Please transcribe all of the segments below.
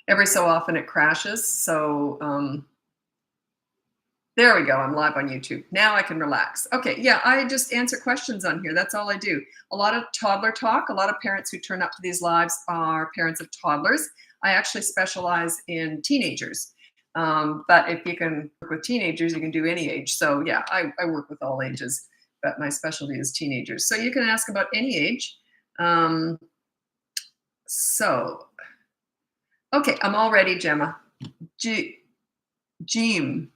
Every so often it crashes. So there we go. I'm live on YouTube. Now I can relax. Okay, yeah, I just answer questions on here. That's all I do. A lot of toddler talk. A lot of parents who turn up to these lives are parents of toddlers. I actually specialize in teenagers. But if you can work with teenagers, you can do any age. So yeah, I work with all ages, but my specialty is teenagers. So you can ask about any age. Um, so, okay, I'm all ready, Gemma. G- Jeem,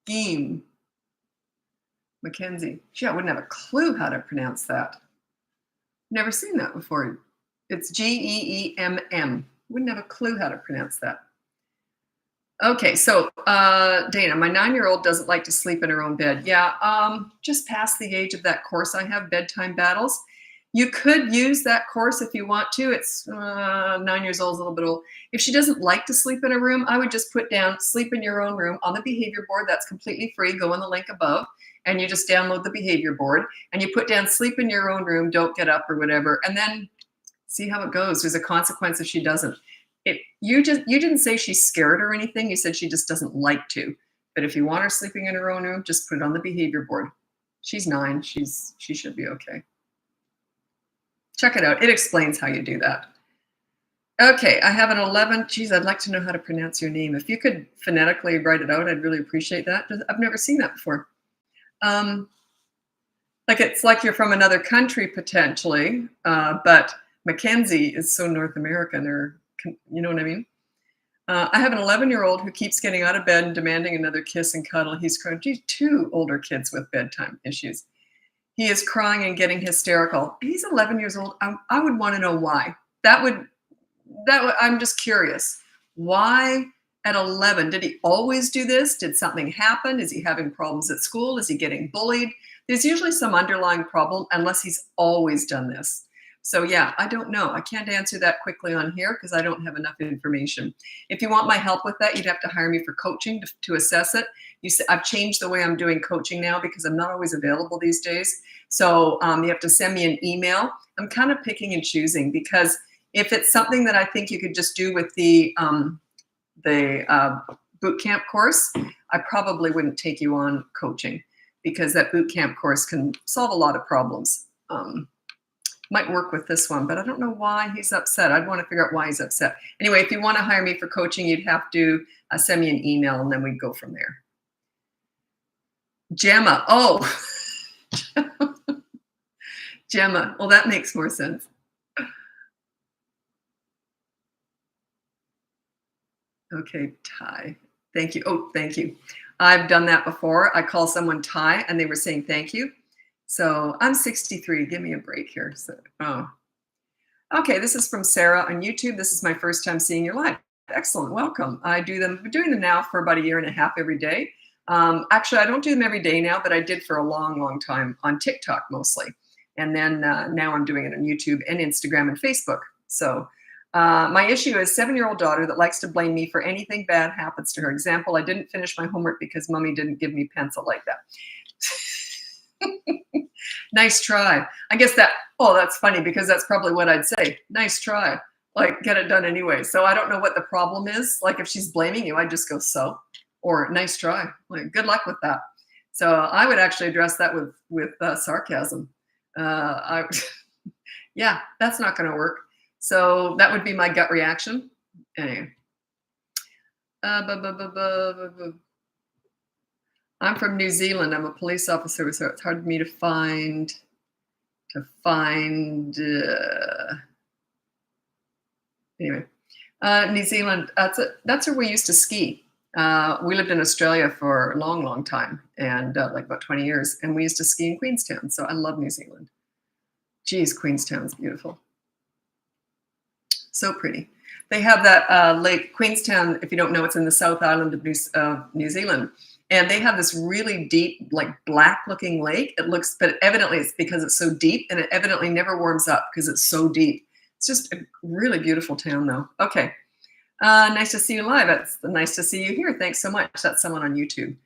Geem, Mackenzie. Gee, I wouldn't have a clue how to pronounce that. Never seen that before. It's Geemm. Wouldn't have a clue how to pronounce that. Okay, so Dana, my 9-year-old doesn't like to sleep in her own bed. Yeah, just past the age of that course I have, Bedtime Battles. You could use that course if you want to. It's 9 years old, is a little bit old. If she doesn't like to sleep in a room, I would just put down sleep in your own room on the behavior board. That's completely free. Go on the link above and you just download the behavior board and you put down sleep in your own room, don't get up or whatever, and then see how it goes. There's a consequence if she doesn't. You didn't say she's scared or anything. You said she just doesn't like to. But if you want her sleeping in her own room, just put it on the behavior board. She's 9. She should be okay. Check it out. It explains how you do that. Okay, I have an 11. Geez, I'd like to know how to pronounce your name. If you could phonetically write it out, I'd really appreciate that. I've never seen that before. Like it's like you're from another country potentially, but Mackenzie is so North American, or you know what I mean? I have an 11-year-old who keeps getting out of bed and demanding another kiss and cuddle. He's crying. Geez, 2 older kids with bedtime issues. He is crying and getting hysterical. He's 11 years old. I would want to know why. I'm just curious. Why at 11? Did he always do this? Did something happen? Is he having problems at school? Is he getting bullied? There's usually some underlying problem unless he's always done this. So yeah, I don't know. I can't answer that quickly on here because I don't have enough information. If you want my help with that, you'd have to hire me for coaching to assess it. I've changed the way I'm doing coaching now because I'm not always available these days. So you have to send me an email. I'm kind of picking and choosing because if it's something that I think you could just do with the boot camp course, I probably wouldn't take you on coaching because that boot camp course can solve a lot of problems. Might work with this one, but I don't know why he's upset. I'd want to figure out why he's upset. Anyway, if you want to hire me for coaching, you'd have to send me an email and then we'd go from there. Gemma. Oh, Gemma. Well, that makes more sense. Okay, Ty. Thank you. Oh, thank you. I've done that before. I call someone Ty and they were saying thank you. So I'm 63. Give me a break here. So, okay, this is from Sarah on YouTube. This is my first time seeing your live. Excellent. Welcome. I've been doing them now for about 1.5 years every day. Actually, I don't do them every day now, but I did for a long, long time on TikTok mostly. And then now I'm doing it on YouTube and Instagram and Facebook. So my issue is 7-year-old daughter that likes to blame me for anything bad happens to her. Example, I didn't finish my homework because mommy didn't give me pencil like that. Nice try. I guess that's funny because that's probably what I'd say. Nice try. Like, get it done anyway. So I don't know what the problem is. Like, if she's blaming you, I'd just go, so, or nice try. Like, good luck with that. So I would actually address that with sarcasm. Yeah, that's not going to work. So that would be my gut reaction. Anyway. I'm from New Zealand. I'm a police officer, so it's hard for me to find. Anyway, New Zealand. That's where we used to ski. We lived in Australia for a long, long time, and like about 20 years, and we used to ski in Queenstown. So I love New Zealand. Geez, Queenstown's beautiful. So pretty. They have that lake, Queenstown. If you don't know, it's in the South Island of New Zealand. And they have this really deep, like black-looking lake. But evidently it's because it's so deep, and it evidently never warms up because it's so deep. It's just a really beautiful town, though. Okay, nice to see you live. It's nice to see you here. Thanks so much. That's someone on YouTube.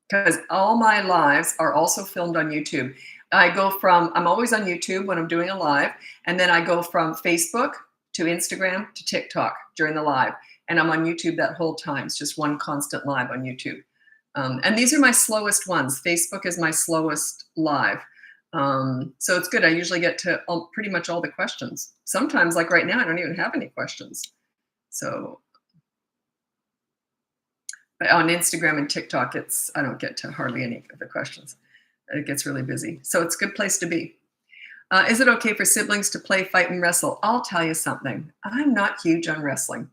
Because all my lives are also filmed on YouTube. I'm always on YouTube when I'm doing a live, and then I go from Facebook to Instagram to TikTok during the live. And I'm on YouTube that whole time. It's just one constant live on YouTube. And these are my slowest ones. Facebook is my slowest live. So it's good. I usually get to pretty much all the questions. Sometimes, like right now, I don't even have any questions. So on Instagram and TikTok, I don't get to hardly any of the questions. It gets really busy. So it's a good place to be. Is it okay for siblings to play, fight, and wrestle? I'll tell you something. I'm not huge on wrestling.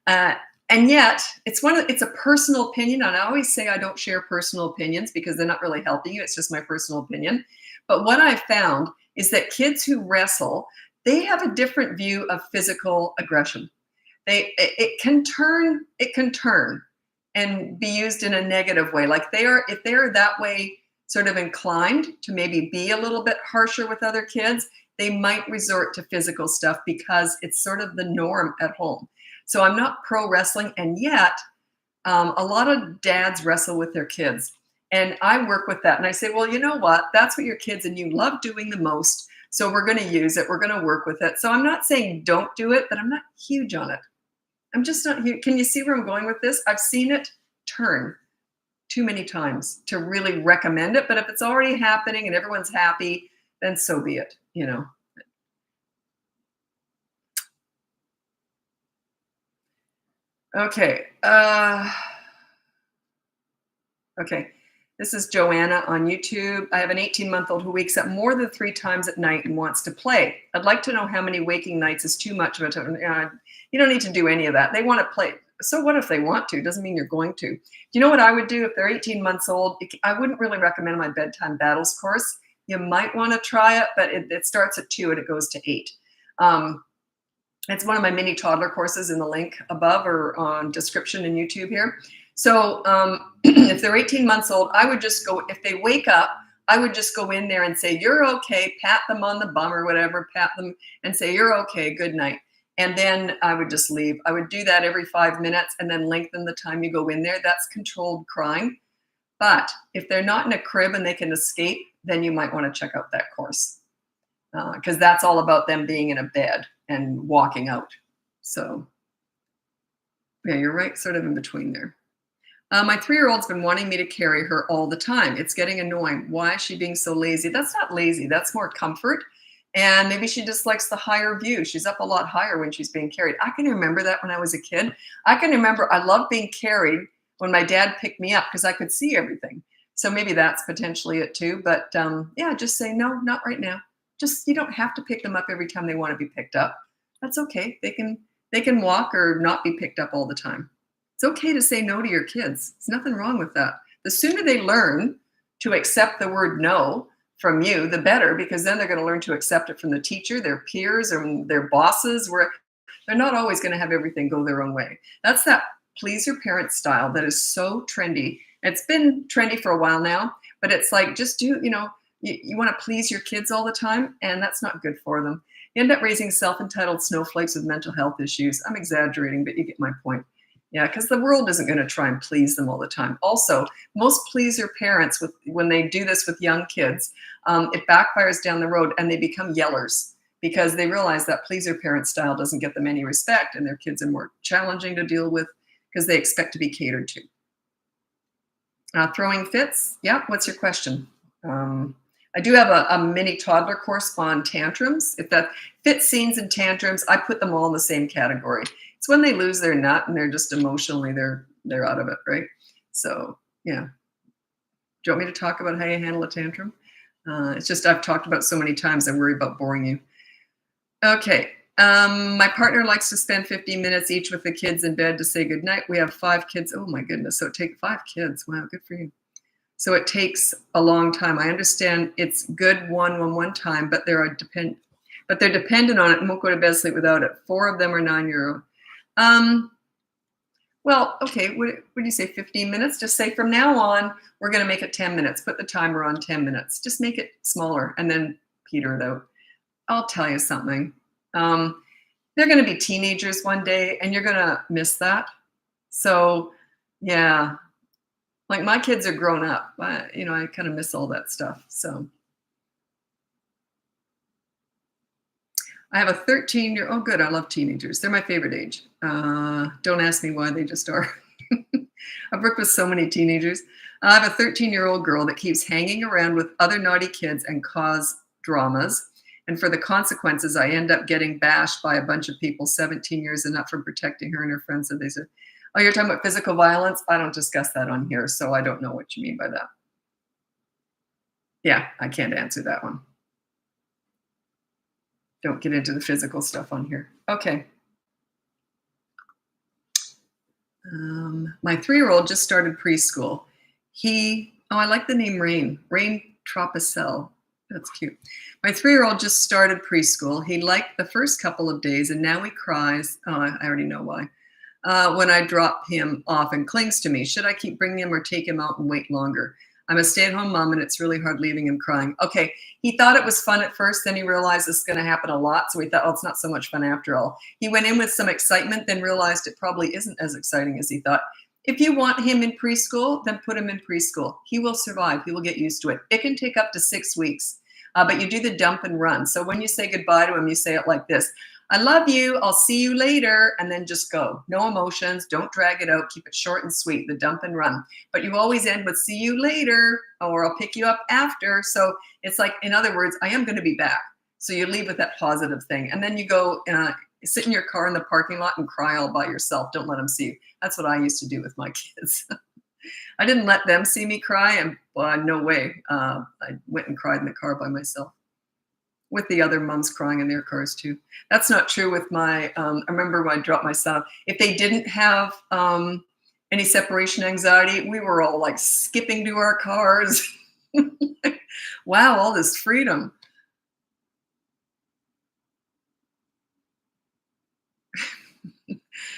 And yet, it's a personal opinion. And I always say I don't share personal opinions because they're not really helping you. It's just my personal opinion. But what I've found is that kids who wrestle, they have a different view of physical aggression. It can turn and be used in a negative way. Like if they're that way sort of inclined to maybe be a little bit harsher with other kids, they might resort to physical stuff because it's sort of the norm at home. So I'm not pro wrestling, and yet a lot of dads wrestle with their kids. And I work with that. And I say, well, you know what? That's what your kids and you love doing the most. So we're going to use it. We're going to work with it. So I'm not saying don't do it, but I'm not huge on it. I'm just not huge. Can you see where I'm going with this? I've seen it turn too many times to really recommend it. But if it's already happening and everyone's happy, then so be it, you know. Okay. Okay. This is Joanna on YouTube. I have an 18-month-old who wakes up more than 3 times at night and wants to play. I'd like to know how many waking nights is too much of it. You don't need to do any of that. They want to play. So what if they want to? Doesn't mean you're going to. Do you know what I would do if they're 18 months old? I wouldn't really recommend my bedtime battles course. You might want to try it, but it starts at 2 and it goes to 8. It's one of my mini toddler courses in the link above or on description in YouTube here. So if they're 18 months old, I would just go, if they wake up, I would just go in there and say, you're okay, pat them on the bum or whatever, pat them and say, you're okay, good night. And then I would just leave. I would do that every 5 minutes and then lengthen the time you go in there. That's controlled crying. But if they're not in a crib and they can escape, then you might want to check out that course because that's all about them being in a bed and walking out. So yeah, you're right, sort of in between there. My 3-year-old's been wanting me to carry her all the time. It's getting annoying. Why is she being so lazy? That's not lazy. That's more comfort. And maybe she just likes the higher view. She's up a lot higher when she's being carried. I can remember that when I was a kid. I can remember I loved being carried when my dad picked me up because I could see everything. So maybe that's potentially it too. But yeah, just say, no, not right now. You don't have to pick them up every time they want to be picked up. That's okay. They can walk or not be picked up all the time. It's okay to say no to your kids. There's nothing wrong with that. The sooner they learn to accept the word no from you, the better, because then they're going to learn to accept it from the teacher, their peers, or their bosses, where they're not always going to have everything go their own way. That's that please your parents style that is so trendy. It's been trendy for a while now, but it's like just do, you want to please your kids all the time, and that's not good for them. You end up raising self-entitled snowflakes with mental health issues. I'm exaggerating, but you get my point. Yeah, because the world isn't going to try and please them all the time. Also, most pleaser parents, when they do this with young kids, it backfires down the road and they become yellers because they realize that pleaser parent style doesn't get them any respect and their kids are more challenging to deal with because they expect to be catered to. Throwing fits. Yeah, what's your question? I do have a mini toddler course on tantrums. If that fit scenes and tantrums, I put them all in the same category. It's when they lose their nut and they're just emotionally, they're out of it, right? So yeah. Do you want me to talk about how you handle a tantrum? It's just I've talked about so many times I worry about boring you. Okay. My partner likes to spend 15 minutes each with the kids in bed to say goodnight. We have 5 kids. Oh my goodness. So it takes 5 kids. Wow, good for you. So it takes a long time. I understand it's good one time, but they're dependent on it and won't go to bed sleep without it. 4 of them are 9-year-old. Well, okay, what do you say, 15 minutes? Just say from now on, we're going to make it 10 minutes. Put the timer on 10 minutes. Just make it smaller and then peter it out. I'll tell you something. They're going to be teenagers one day and you're going to miss that. So yeah, like my kids are grown up. I kind of miss all that stuff. So I have a 13-year. Oh, good. I love teenagers. They're my favorite age. Don't ask me why. They just are. I've worked with so many teenagers. I have a 13-year-old girl that keeps hanging around with other naughty kids and cause dramas. And for the consequences, I end up getting bashed by a bunch of people 17 years and up for protecting her and her friends. And they said, oh, you're talking about physical violence? I don't discuss that on here, so I don't know what you mean by that. Yeah, I can't answer that one. Don't get into the physical stuff on here. Okay. My 3-year-old just started preschool. I like the name Rain Tropicel. That's cute. My 3-year-old just started preschool. He liked the first couple of days, and now he cries. Oh, I already know why. When I drop him off and clings to me. Should I keep bringing him or take him out and wait longer? I'm a stay-at-home mom, and it's really hard leaving him crying. Okay, he thought it was fun at first, then he realized this is going to happen a lot, so he thought, oh, it's not so much fun after all. He went in with some excitement, then realized it probably isn't as exciting as he thought. If you want him in preschool, then put him in preschool. He will survive. He will get used to it. It can take up to 6 weeks, but you do the dump and run. So when you say goodbye to him, you say it like this. I love you. I'll see you later. And then just go. No emotions. Don't drag it out. Keep it short and sweet, the dump and run. But you always end with see you later, or I'll pick you up after. So it's like, in other words, I am going to be back. So you leave with that positive thing. And then you go sit in your car in the parking lot and cry all by yourself. Don't let them see you. That's what I used to do with my kids. I didn't let them see me cry. And no way. I went and cried in the car by myself, with the other moms crying in their cars too. That's not true with my, I remember when I dropped my son, if they didn't have any separation anxiety, we were all like skipping to our cars. Wow, all this freedom.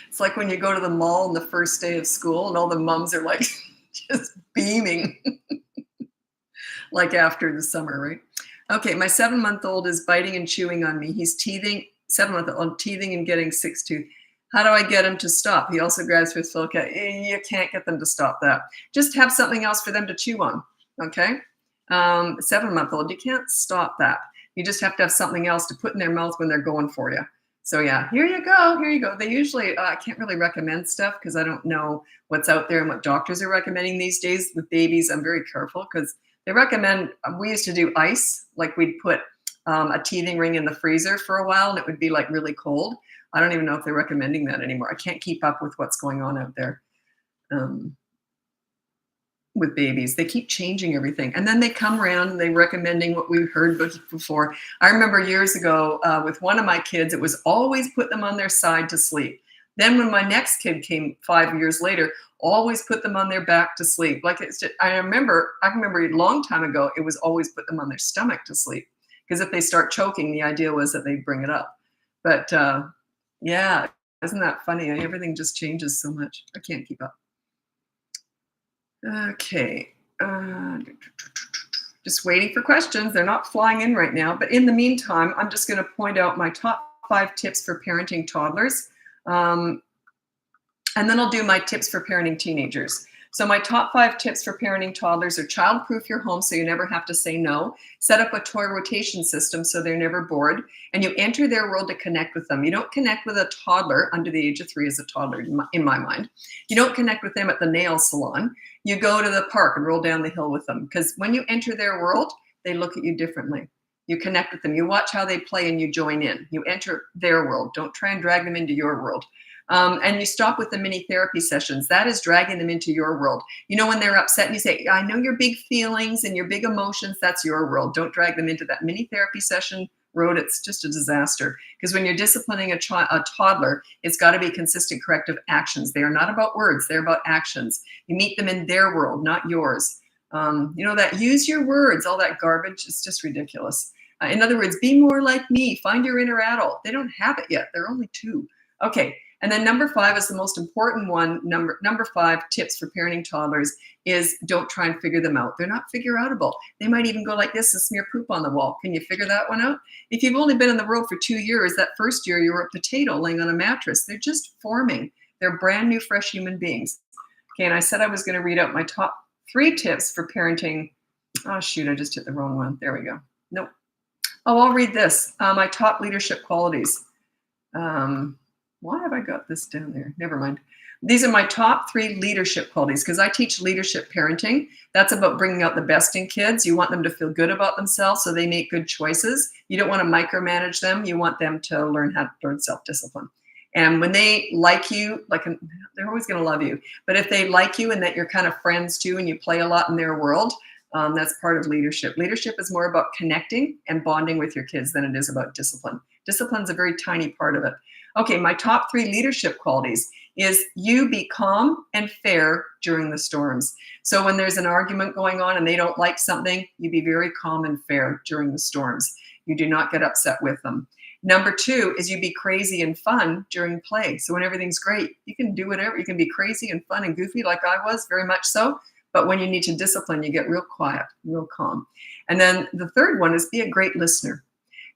It's like when you go to the mall on the first day of school and all the moms are like just beaming. Like after the summer, right? Okay, my 7-month-old is biting and chewing on me. He's teething, 7-month-old, teething and getting 6 tooth. How do I get him to stop? He also grabs for his full cat. You can't get them to stop that. Just have something else for them to chew on, okay? 7-month-old, you can't stop that. You just have to have something else to put in their mouth when they're going for you. So yeah, here you go, here you go. They usually, I can't really recommend stuff because I don't know what's out there and what doctors are recommending these days. With babies, I'm very careful because they recommend, we used to do ice, like we'd put a teething ring in the freezer for a while and it would be like really cold. I don't even know if they're recommending that anymore. I can't keep up with what's going on out there with babies. They keep changing everything. And then they come around and they're recommending what we've heard before. I remember years ago with one of my kids, it was always put them on their side to sleep. Then when my next kid came 5 years later, always put them on their back to sleep. Like it's just, I remember a long time ago, it was always put them on their stomach to sleep. Because if they start choking, the idea was that they'd bring it up. But yeah, isn't that funny? Everything just changes so much. I can't keep up. Okay. Just waiting for questions. They're not flying in right now. But in the meantime, I'm just going to point out my top 5 tips for parenting toddlers. And then I'll do my tips for parenting teenagers. So my top 5 tips for parenting toddlers are child-proof your home so you never have to say no. Set up a toy rotation system so they're never bored. And you enter their world to connect with them. You don't connect with a toddler under the age of 3 as a toddler, in my mind. You don't connect with them at the nail salon. You go to the park and roll down the hill with them. Because when you enter their world, they look at you differently. You connect with them. You watch how they play and you join in. You enter their world. Don't try and drag them into your world. And you stop with the mini therapy sessions. That is dragging them into your world. You know, when they're upset and you say, I know your big feelings and your big emotions, that's your world. Don't drag them into that mini therapy session road. It's just a disaster. Because when you're disciplining a toddler, it's got to be consistent corrective actions. They are not about words. They're about actions. You meet them in their world, not yours. You know, that use your words, all that garbage, it's just ridiculous. In other words, be more like me. Find your inner adult. They don't have it yet. They're only 2. Okay. And then number 5 is the most important one. Number 5 tips for parenting toddlers is don't try and figure them out. They're not figure outable. They might even go like this and smear poop on the wall. Can you figure that one out? If you've only been in the world for 2 years, that first year you were a potato laying on a mattress. They're just forming. They're brand new, fresh human beings. Okay, and I said I was going to read out my top 3 tips for parenting. Oh, shoot, I just hit the wrong one. There we go. Nope. Oh, I'll read this. My top leadership qualities. Why have I got this down there? Never mind. These are my top 3 leadership qualities because I teach leadership parenting. That's about bringing out the best in kids. You want them to feel good about themselves so they make good choices. You don't want to micromanage them. You want them to learn how to learn self-discipline. And when they like you, like they're always going to love you. But if they like you and that you're kind of friends too and you play a lot in their world, that's part of leadership. Leadership is more about connecting and bonding with your kids than it is about discipline. Discipline's a very tiny part of it. Okay, my top 3 leadership qualities is you be calm and fair during the storms. So when there's an argument going on and they don't like something, you be very calm and fair during the storms. You do not get upset with them. Number 2 is you be crazy and fun during play. So when everything's great, you can do whatever. You can be crazy and fun and goofy like I was, very much so. But when you need to discipline, you get real quiet, real calm. And then the third one is be a great listener.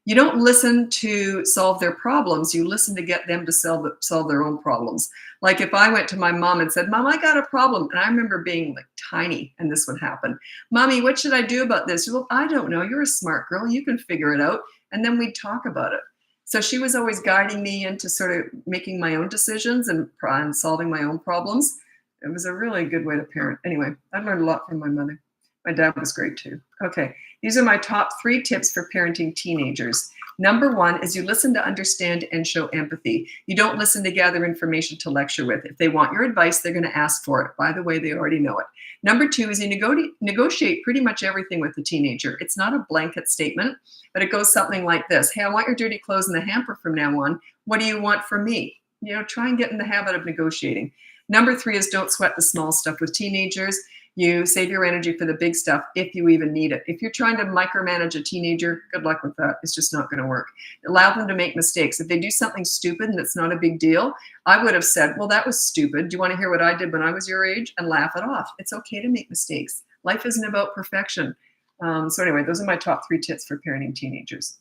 You don't listen to solve their problems. You listen to get them to solve their own problems. Like if I went to my mom and said, Mom, I got a problem. And I remember being like tiny and this would happen. Mommy, what should I do about this? Well, I don't know. You're a smart girl. You can figure it out. And then we'd talk about it. So she was always guiding me into sort of making my own decisions and solving my own problems. It was a really good way to parent. Anyway, I learned a lot from my mother. My dad was great too. Okay, these are my top 3 tips for parenting teenagers. Number 1 is you listen to understand and show empathy. You don't listen to gather information to lecture with. If they want your advice, they're going to ask for it. By the way, they already know it. Number 2 is you negotiate pretty much everything with the teenager. It's not a blanket statement, but it goes something like this. Hey, I want your dirty clothes in the hamper from now on. What do you want from me? Try and get in the habit of negotiating. Number 3 is don't sweat the small stuff with teenagers. You save your energy for the big stuff if you even need it. If you're trying to micromanage a teenager, good luck with that. It's just not going to work. Allow them to make mistakes. If they do something stupid and it's not a big deal, I would have said, well, that was stupid. Do you want to hear what I did when I was your age? And laugh it off. It's okay to make mistakes. Life isn't about perfection. So anyway, those are my top 3 tips for parenting teenagers.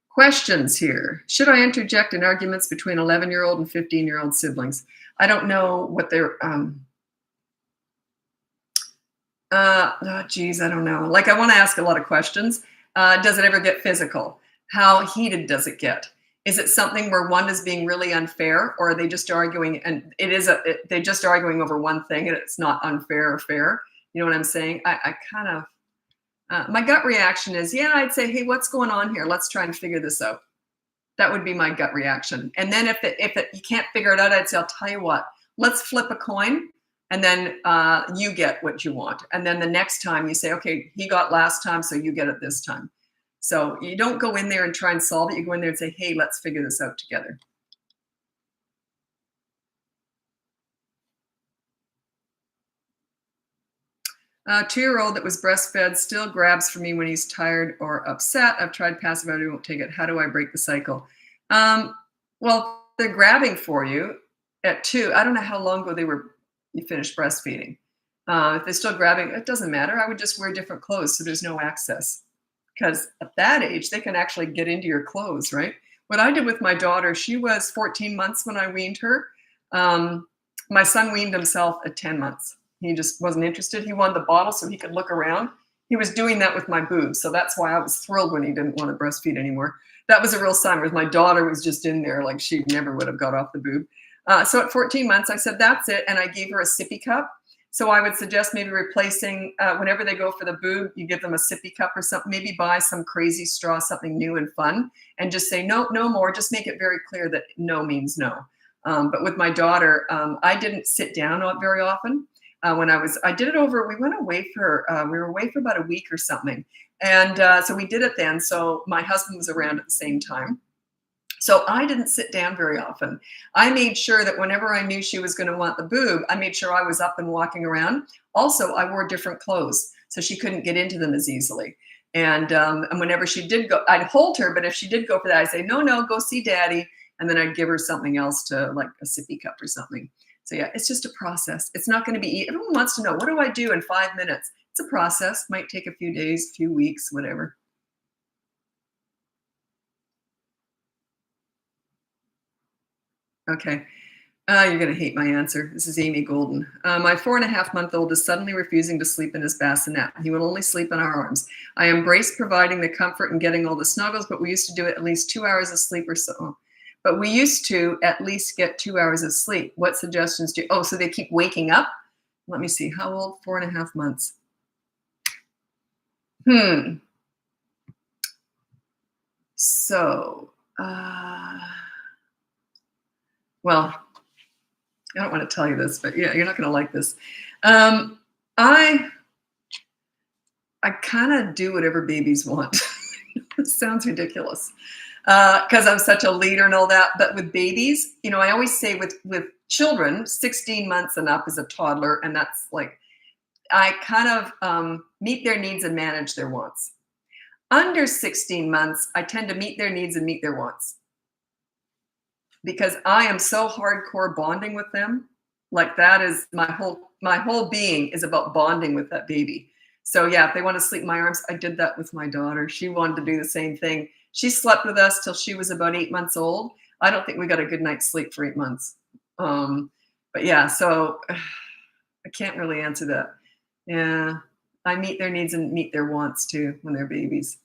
Questions here. Should I interject in arguments between 11-year-old and 15-year-old siblings? I don't know what they're... I don't know. Like, I want to ask a lot of questions. Does it ever get physical? How heated does it get? Is it something where one is being really unfair, or are they just arguing and they're just arguing over one thing and it's not unfair or fair? You know what I'm saying? I kind of, my gut reaction is, yeah, I'd say, hey, what's going on here? Let's try and figure this out. That would be my gut reaction. And then if you can't figure it out, I'd say, I'll tell you what, let's flip a coin. And then you get what you want. And then the next time you say, okay, he got last time, so you get it this time. So you don't go in there and try and solve it. You go in there and say, hey, let's figure this out together. A 2-year-old that was breastfed still grabs for me when he's tired or upset. I've tried passive, but he won't take it. How do I break the cycle? Well, they're grabbing for you at 2. I don't know how long ago you finished breastfeeding. If they're still grabbing, it doesn't matter. I would just wear different clothes so there's no access. Because at that age, they can actually get into your clothes, right? What I did with my daughter, she was 14 months when I weaned her. My son weaned himself at 10 months. He just wasn't interested. He wanted the bottle so he could look around. He was doing that with my boobs. So that's why I was thrilled when he didn't want to breastfeed anymore. That was a real sign, whereas my daughter was just in there like she never would have got off the boob. So at 14 months, I said, that's it. And I gave her a sippy cup. So I would suggest maybe replacing, whenever they go for the boob, you give them a sippy cup or something, maybe buy some crazy straw, something new and fun, and just say, no, no more. Just make it very clear that no means no. But with my daughter, I didn't sit down very often. I did it over, we were away for about a week or something. And so we did it then. So my husband was around at the same time. So I didn't sit down very often. I made sure that whenever I knew she was going to want the boob, I made sure I was up and walking around. Also, I wore different clothes so she couldn't get into them as easily. And whenever she did go, I'd hold her, but if she did go for that, I'd say, no, go see daddy. And then I'd give her something else to, like a sippy cup or something. So yeah, it's just a process. It's not going to be easy. Everyone wants to know, what do I do in 5 minutes? It's a process. Might take a few days, few weeks, whatever. Okay. You're going to hate my answer. This is Amy Golden. My 4.5-month-old is suddenly refusing to sleep in his bassinet. He will only sleep in our arms. I embrace providing the comfort and getting all the snuggles, but we used to do at least 2 hours of sleep or so. But we used to at least get 2 hours of sleep. What suggestions do you? Oh, so they keep waking up? Let me see. How old? 4.5 months. So, well, I don't want to tell you this, but yeah, you're not going to like this. I kind of do whatever babies want. It sounds ridiculous because I'm such a leader and all that. But with babies, you know, I always say with children, 16 months and up is a toddler, and that's like I kind of meet their needs and manage their wants. Under 16 months, I tend to meet their needs and meet their wants, because I am so hardcore bonding with them. Like that is my whole being is about bonding with that baby. So yeah, if they want to sleep in my arms, I did that with my daughter. She wanted to do the same thing. She slept with us till she was about 8 months old. I don't think we got a good night's sleep for 8 months. But yeah, so I can't really answer that. Yeah, I meet their needs and meet their wants too when they're babies.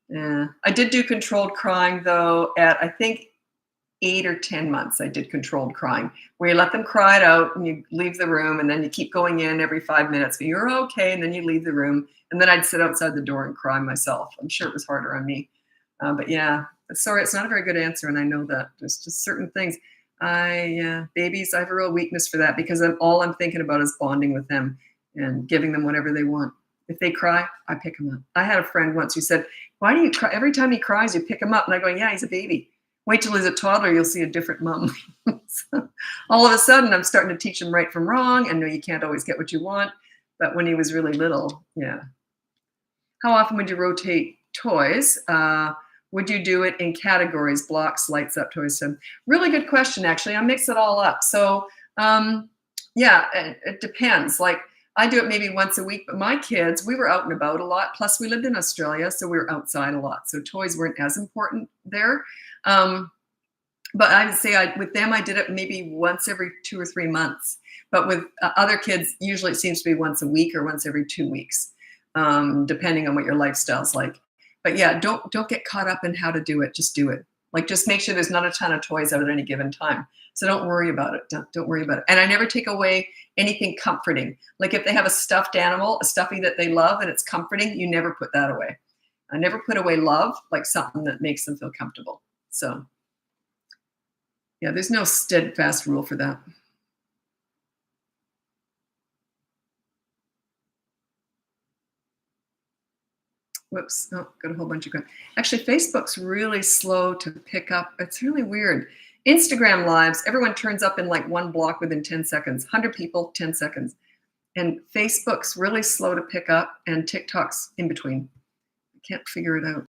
Yeah, I did do controlled crying though at I think 8 or 10 months. I did controlled crying, where you let them cry it out and you leave the room, and then you keep going in every 5 minutes, but you're okay, and then you leave the room, and then I'd sit outside the door and cry myself. I'm sure it was harder on me, but yeah. Sorry, it's not a very good answer, and I know that. There's just certain things. Babies, I have a real weakness for that, because all I'm thinking about is bonding with them and giving them whatever they want. If they cry, I pick them up. I had a friend once who said, "Why do you cry? Every time he cries, you pick him up." And I go, "Yeah, he's a baby. Wait till he's a toddler, you'll see a different mom." So, all of a sudden, I'm starting to teach him right from wrong, and no, you can't always get what you want. But when he was really little, yeah. How often would you rotate toys? Would you do it in categories, blocks, lights up, toys? So, really good question, actually. I mix it all up. So, yeah, it depends. Like, I do it maybe once a week, but my kids, we were out and about a lot. Plus, we lived in Australia, so we were outside a lot. So toys weren't as important there. But I would say with them, I did it maybe once every 2 or 3 months. But with other kids, usually it seems to be once a week or once every 2 weeks, depending on what your lifestyle's like. But yeah, don't get caught up in how to do it. Just do it. Like, just make sure there's not a ton of toys out at any given time. So don't worry about it. Don't worry about it. And I never take away anything comforting. Like if they have a stuffed animal, a stuffy that they love and it's comforting, you never put that away. I never put away love, like something that makes them feel comfortable. So yeah, there's no steadfast rule for that. Whoops, oh, got a whole bunch of good. Actually, Facebook's really slow to pick up. It's really weird. Instagram lives, everyone turns up in like one block within 10 seconds. 100 people, 10 seconds. And Facebook's really slow to pick up, and TikTok's in between. I can't figure it out.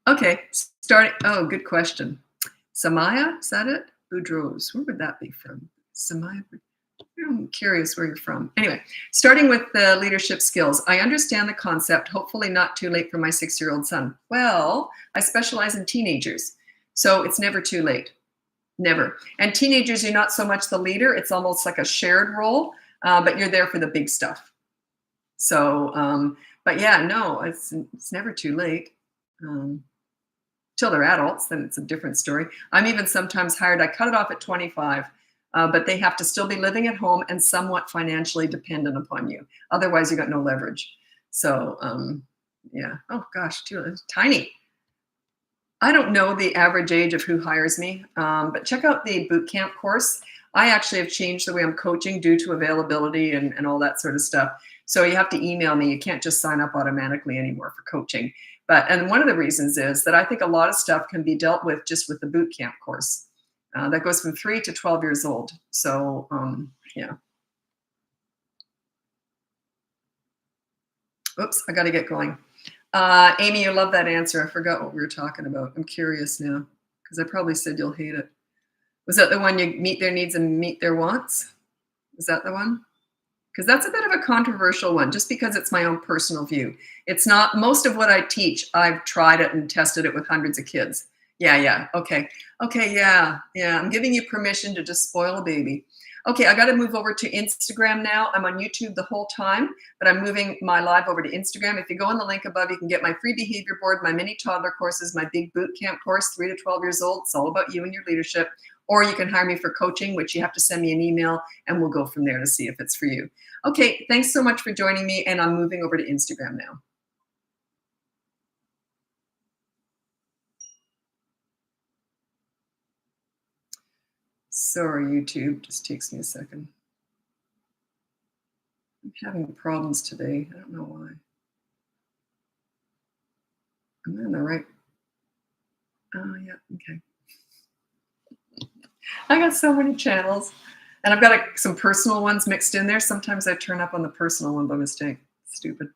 Okay, starting. Oh, good question. Samaya, is that it? Boudreaux's. Where would that be from? Samaya. I'm curious where you're from. Anyway, starting with the leadership skills. I understand the concept, hopefully not too late for my 6-year-old son. Well, I specialize in teenagers, so it's never too late. Never. And teenagers, you're not so much the leader. It's almost like a shared role, but you're there for the big stuff. So, but yeah, no, it's never too late. Till they're adults, then it's a different story. I'm even sometimes hired. I cut it off at 25. But they have to still be living at home and somewhat financially dependent upon you. Otherwise, you got no leverage. So, yeah. Oh gosh, tiny. I don't know the average age of who hires me, but check out the boot camp course. I actually have changed the way I'm coaching due to availability and all that sort of stuff. So you have to email me. You can't just sign up automatically anymore for coaching. And one of the reasons is that I think a lot of stuff can be dealt with just with the boot camp course. That goes from 3 to 12 years old. So, yeah. Oops, I got to get going. Amy, you love that answer. I forgot what we were talking about. I'm curious now, because I probably said you'll hate it. Was that the one, you meet their needs and meet their wants? Was that the one? Because that's a bit of a controversial one, just because it's my own personal view. It's not, most of what I teach, I've tried it and tested it with hundreds of kids. Yeah. Okay. Okay. Yeah. Yeah. I'm giving you permission to just spoil a baby. Okay. I got to move over to Instagram now. I'm on YouTube the whole time, but I'm moving my live over to Instagram. If you go on the link above, you can get my free behavior board, my mini toddler courses, my big boot camp course, 3 to 12 years old. It's all about you and your leadership. Or you can hire me for coaching, which you have to send me an email and we'll go from there to see if it's for you. Okay. Thanks so much for joining me. And I'm moving over to Instagram now. Sorry, YouTube. Just takes me a second. I'm having problems today. I don't know why. Am I on the right? Oh, yeah. Okay. I got so many channels. And I've got some personal ones mixed in there. Sometimes I turn up on the personal one by mistake. Stupid.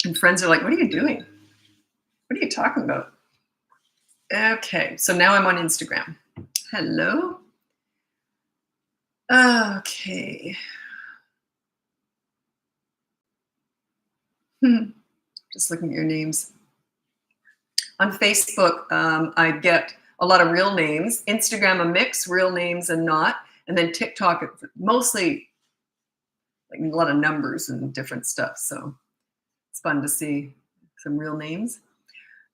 And friends are like, what are you doing? What are you talking about? Okay. So now I'm on Instagram. Hello. Okay. Just looking at your names. On Facebook, I get a lot of real names. Instagram, a mix, real names and not. And then TikTok, it's mostly like a lot of numbers and different stuff. So it's fun to see some real names.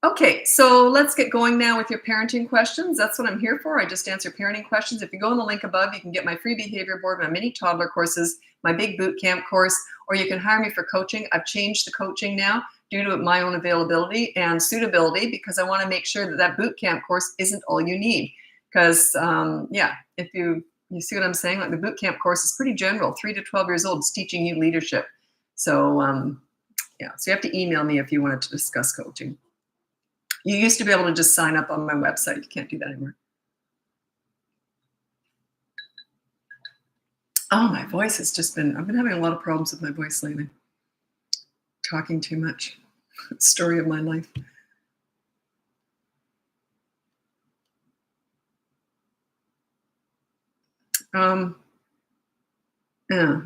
Okay, so let's get going now with your parenting questions. That's what I'm here for. I just answer parenting questions. If you go on the link above, you can get my free behavior board, my mini toddler courses, my big boot camp course, or you can hire me for coaching. I've changed the coaching now due to my own availability and suitability because I want to make sure that that boot camp course isn't all you need. Because, yeah, if you see what I'm saying, like the boot camp course is pretty general, 3 to 12 years old. It's teaching you leadership. So, yeah, so you have to email me if you wanted to discuss coaching. You used to be able to just sign up on my website. You can't do that anymore. Oh, my voice has just been, I've been having a lot of problems with my voice lately. Talking too much. Story of my life. Yeah,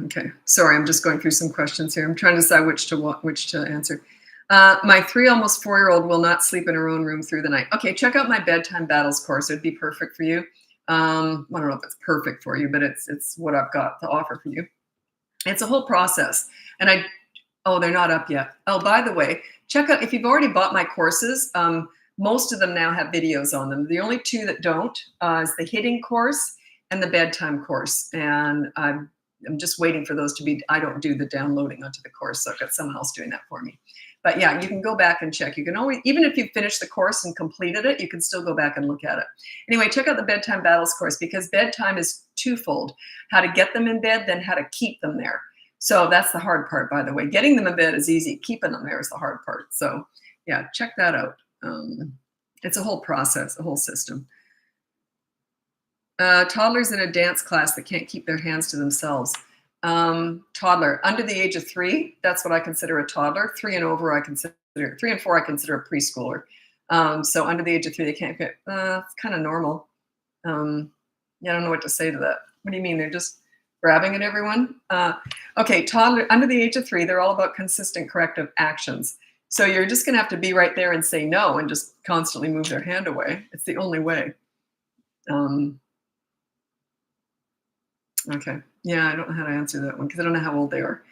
okay. Sorry, I'm just going through some questions here. I'm trying to decide which to answer. My 3 almost 4-year-old will not sleep in her own room through the night. Okay, check out my bedtime battles course. It'd be perfect for you. I don't know if it's perfect for you, but it's what I've got to offer for you. It's a whole process. And oh, they're not up yet. Oh, by the way, check out, if you've already bought my courses, most of them now have videos on them. The only 2 that don't is the hitting course and the bedtime course. And I'm just waiting for those to be, I don't do the downloading onto the course, so I've got someone else doing that for me. But yeah, you can go back and check. You can always, even if you've finished the course and completed it, you can still go back and look at it. Anyway, check out the bedtime battles course because bedtime is twofold: how to get them in bed, then how to keep them there. So that's the hard part, by the way. Getting them in bed is easy. Keeping them there is the hard part. So yeah, check that out. It's a whole process, a whole system. Toddlers in a dance class that can't keep their hands to themselves. Toddler under the age of 3, that's what I consider a toddler. 3 and over, I consider 3 and 4, I consider a preschooler. So under the age of 3, they can't get. It's kind of normal. Yeah, I don't know what to say to that. What do you mean? They're just grabbing at everyone? Okay, toddler under the age of 3, they're all about consistent corrective actions. So you're just going to have to be right there and say no and just constantly move their hand away. It's the only way. Okay. Yeah, I don't know how to answer that one because I don't know how old they are.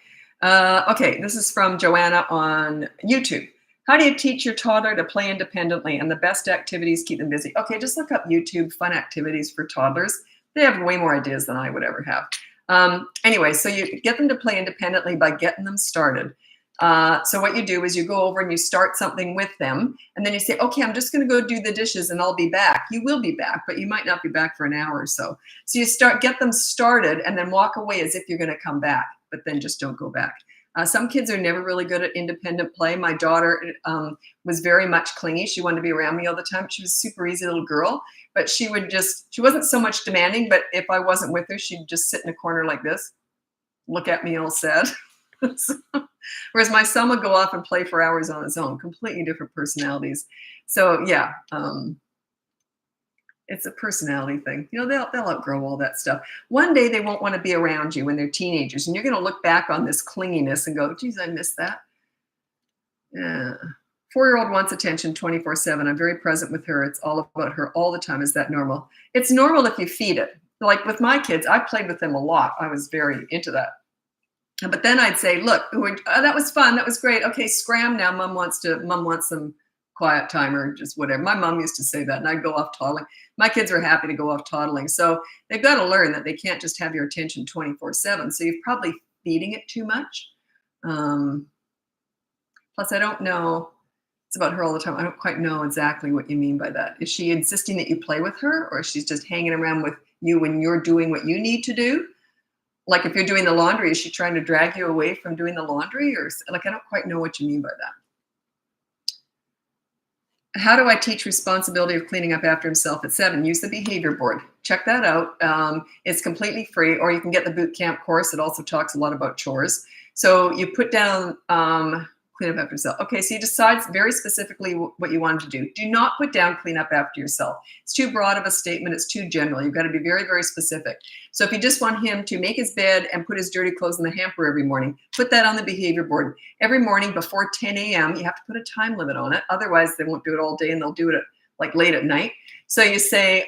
Okay, this is from Joanna on YouTube. How do you teach your toddler to play independently and the best activities keep them busy? Okay, just look up YouTube fun activities for toddlers. They have way more ideas than I would ever have. Anyway, so you get them to play independently by getting them started. So what you do is you go over and you start something with them, and then you say, okay, I'm just going to go do the dishes and I'll be back. You will be back, but you might not be back for an hour or so. So you get them started and then walk away as if you're going to come back, but then just don't go back. Some kids are never really good at independent play. My daughter was very much clingy. She wanted to be around me all the time. She was a super easy little girl, but she wasn't so much demanding, but if I wasn't with her, she'd just sit in a corner like this, look at me all sad. Whereas my son would go off and play for hours on his own, completely different personalities. So yeah, it's a personality thing. You know, they'll outgrow all that stuff. One day they won't want to be around you when they're teenagers, and you're going to look back on this clinginess and go, geez, I miss that. Yeah, 4-year-old wants attention 24/7. I'm very present with her. It's all about her all the time. Is that normal? It's normal if you feed it. Like with my kids, I played with them a lot. I was very into that. But then I'd say, look, that was fun. That was great. Okay, scram now. Mom wants some quiet time or just whatever. My mom used to say that, and I'd go off toddling. My kids were happy to go off toddling. So they've got to learn that they can't just have your attention 24/7. So you're probably feeding it too much. Plus, I don't know. It's about her all the time. I don't quite know exactly what you mean by that. Is she insisting that you play with her, or she's just hanging around with you when you're doing what you need to do? Like if you're doing the laundry, is she trying to drag you away from doing the laundry? Or like, I don't quite know what you mean by that. How do I teach responsibility of cleaning up after himself at 7? Use the behavior board. Check that out. It's completely free, or you can get the boot camp course. It also talks a lot about chores. So you put down clean up after yourself. Okay, so you decide very specifically what you want to do. Do not put down clean up after yourself. It's too broad of a statement. It's too general. You've got to be very, very specific. So if you just want him to make his bed and put his dirty clothes in the hamper every morning, put that on the behavior board. Every morning before 10 a.m., you have to put a time limit on it. Otherwise, they won't do it all day and they'll do it at, like late at night. So you say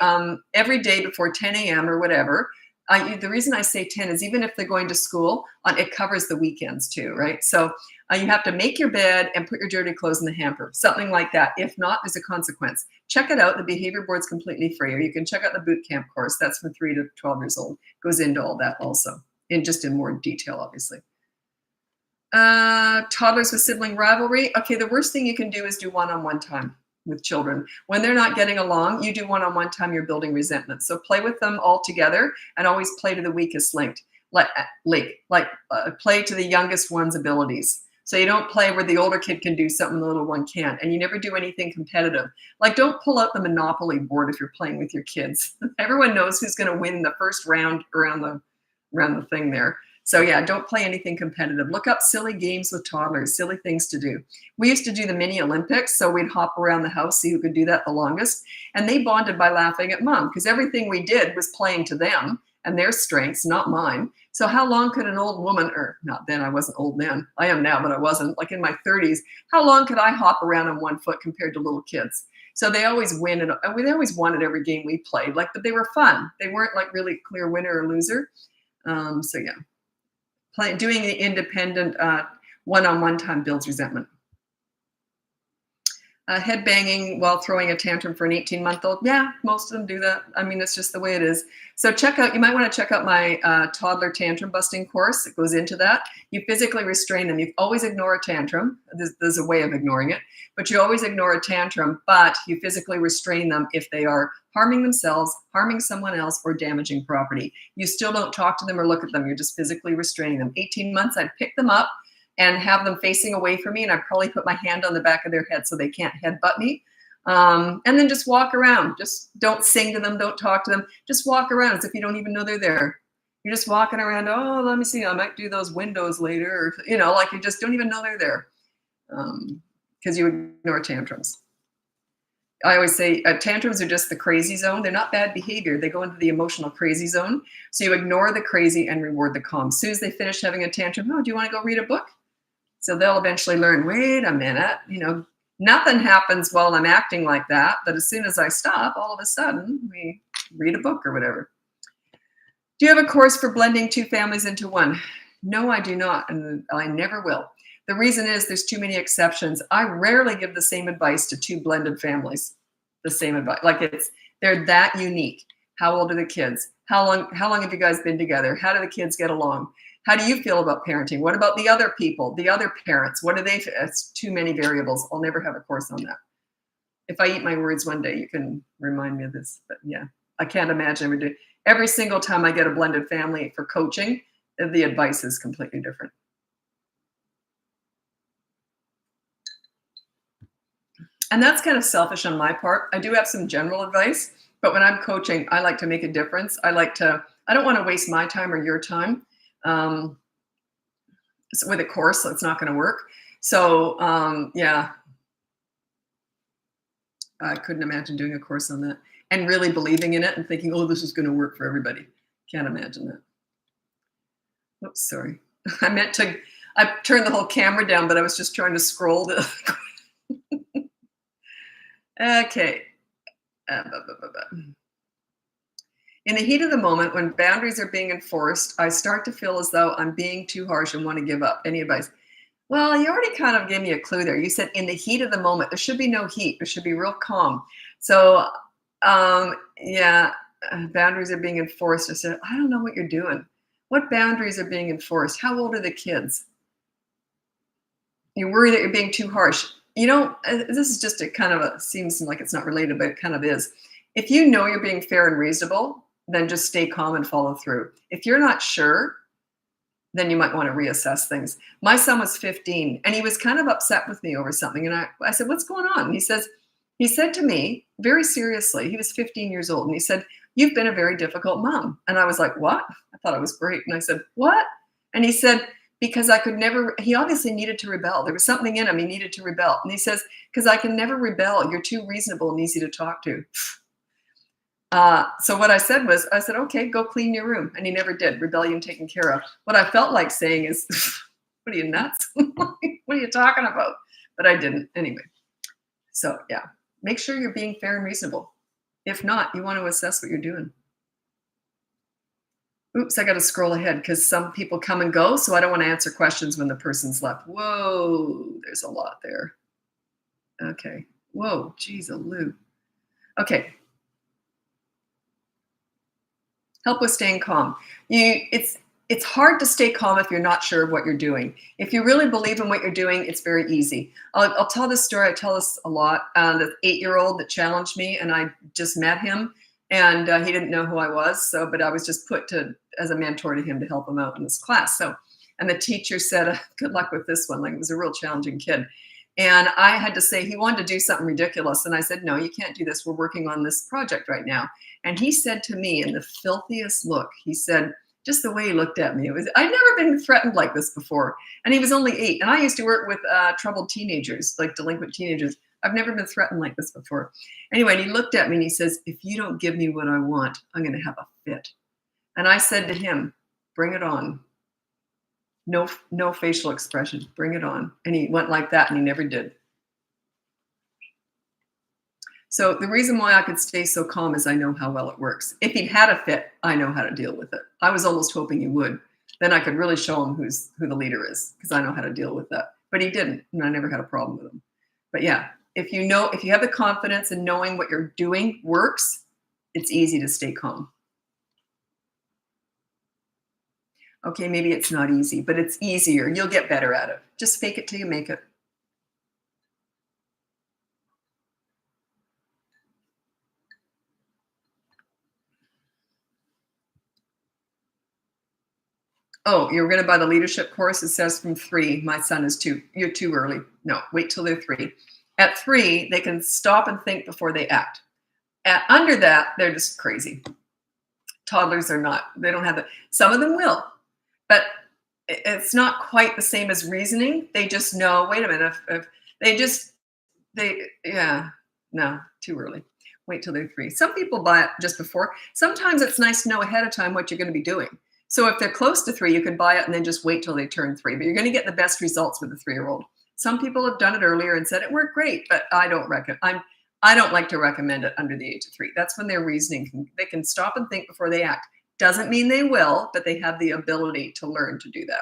every day before 10 a.m. or whatever. The reason I say 10 is even if they're going to school, it covers the weekends too, right? So you have to make your bed and put your dirty clothes in the hamper, something like that. If not, there's a consequence. Check it out. The behavior board's completely free, or you can check out the boot camp course. That's from 3 to 12 years old. Goes into all that also, in more detail, obviously. Toddlers with sibling rivalry. Okay, the worst thing you can do is do one-on-one time with children. When they're not getting along, you do one-on-one time, you're building resentment. So play with them all together and always play to the weakest link. Play to the youngest one's abilities. So you don't play where the older kid can do something the little one can't. And you never do anything competitive. Like don't pull out the Monopoly board if you're playing with your kids. Everyone knows who's going to win the first round around the thing there. So yeah, don't play anything competitive. Look up silly games with toddlers, silly things to do. We used to do the mini Olympics, so we'd hop around the house, see who could do that the longest. And they bonded by laughing at mom, because everything we did was playing to them and their strengths, not mine. So how long could an old woman, or not then, I wasn't old then. I am now, but I wasn't, like in my 30s. How long could I hop around on one foot compared to little kids? So they always win, and they always won at every game we played. But they were fun. They weren't like really clear winner or loser. So yeah. Doing the independent one-on-one time builds resentment. Head banging while throwing a tantrum for an 18-month-old. Yeah, most of them do that. I mean, it's just the way it is. So you might want to check out my toddler tantrum busting course. It goes into that. You physically restrain them. You always ignore a tantrum. There's a way of ignoring it, but you always ignore a tantrum, but you physically restrain them if they are harming themselves, harming someone else, or damaging property. You still don't talk to them or look at them. You're just physically restraining them. 18 months, I'd pick them up and have them facing away from me, and I'd probably put my hand on the back of their head so they can't headbutt me. And then just walk around. Just don't sing to them, don't talk to them. Just walk around as if you don't even know they're there. You're just walking around, oh, let me see, I might do those windows later, or, like you just don't even know they're there because you ignore tantrums. I always say tantrums are just the crazy zone. They're not bad behavior. They go into the emotional crazy zone. So you ignore the crazy and reward the calm. As soon as they finish having a tantrum, oh, do you want to go read a book? So they'll eventually learn, wait a minute, nothing happens while I'm acting like that. But as soon as I stop, all of a sudden we read a book or whatever. Do you have a course for blending 2 families into one? No, I do not. And I never will. The reason is there's too many exceptions. I rarely give the same advice to 2 blended families. The same advice. They're that unique. How old are the kids? How long have you guys been together? How do the kids get along? How do you feel about parenting? What about the other people, the other parents? What do they? It's too many variables. I'll never have a course on that. If I eat my words one day, you can remind me of this. But yeah, I can't imagine every single time I get a blended family for coaching, the advice is completely different. And that's kind of selfish on my part. I do have some general advice, but when I'm coaching, I like to make a difference. I don't want to waste my time or your time. So with a course, it's not going to work. So yeah, I couldn't imagine doing a course on that and really believing in it and thinking, oh, this is going to work for everybody. Can't imagine that. Oops, sorry. I turned the whole camera down, but I was just trying to scroll Okay. Blah, blah, blah, blah. In the heat of the moment, when boundaries are being enforced, I start to feel as though I'm being too harsh and want to give up. Any advice? Well, you already kind of gave me a clue there. You said in the heat of the moment. There should be no heat. There should be real calm. So, yeah, boundaries are being enforced. I said, I don't know what you're doing. What boundaries are being enforced? How old are the kids? You worry that you're being too harsh. This is just a kind of seems like it's not related, but it kind of is. If you know you're being fair and reasonable, then just stay calm and follow through. If you're not sure, then you might want to reassess things. My son was 15 and he was kind of upset with me over something. And I said, what's going on? And he said to me very seriously, he was 15 years old. And he said, you've been a very difficult mom. And I was like, what? I thought it was great. And I said, what? And he said, because I could never, he obviously needed to rebel. There was something in him. He needed to rebel. And he says, because I can never rebel. You're too reasonable and easy to talk to. So what I said, okay, go clean your room. And he never did. Rebellion taken care of. What I felt like saying is, what are you, nuts? What are you talking about? But I didn't anyway. So yeah, make sure you're being fair and reasonable. If not, you want to assess what you're doing. Oops, I got to scroll ahead because some people come and go. So I don't want to answer questions when the person's left. Whoa, there's a lot there. Okay. Whoa, geez, a loo. Okay. Help with staying calm. It's hard to stay calm if you're not sure of what you're doing. If you really believe in what you're doing, it's very easy. I'll tell this story. I tell this a lot. The 8-year-old that challenged me, and I just met him, and he didn't know who I was. But I was just put as a mentor to him to help him out in this class. And the teacher said, "Good luck with this one." Like, it was a real challenging kid. And I had to say, he wanted to do something ridiculous. And I said, no, you can't do this. We're working on this project right now. And he said to me in the filthiest look, he said, just the way he looked at me, I'd never been threatened like this before. And he was only 8. And I used to work with troubled teenagers, like delinquent teenagers. I've never been threatened like this before. Anyway, and he looked at me and he says, if you don't give me what I want, I'm going to have a fit. And I said to him, bring it on. No facial expression. Bring it on. And he went like that, and he never did. So the reason why I could stay so calm is I know how well it works. If he'd had a fit, I know how to deal with it. I was almost hoping he would. Then I could really show him who the leader is, because I know how to deal with that. But he didn't, and I never had a problem with him. But yeah, if you have the confidence in knowing what you're doing works, it's easy to stay calm. Okay, maybe it's not easy, but it's easier. You'll get better at it. Just fake it till you make it. Oh, you're going to buy the leadership course? It says from 3. My son is 2. You're too early. No, wait till they're 3. At 3, they can stop and think before they act. Under that, they're just crazy. Toddlers are not. They don't have some of them will, but it's not quite the same as reasoning. They just know, wait a minute, no, too early. Wait till they're 3. Some people buy it just before. Sometimes it's nice to know ahead of time what you're going to be doing. So if they're close to 3, you can buy it and then just wait till they turn 3. But you're going to get the best results with a 3-year-old. Some people have done it earlier and said it worked great, but I don't like to recommend it under the age of 3. That's when their reasoning they can stop and think before they act. Doesn't mean they will, but they have the ability to learn to do that.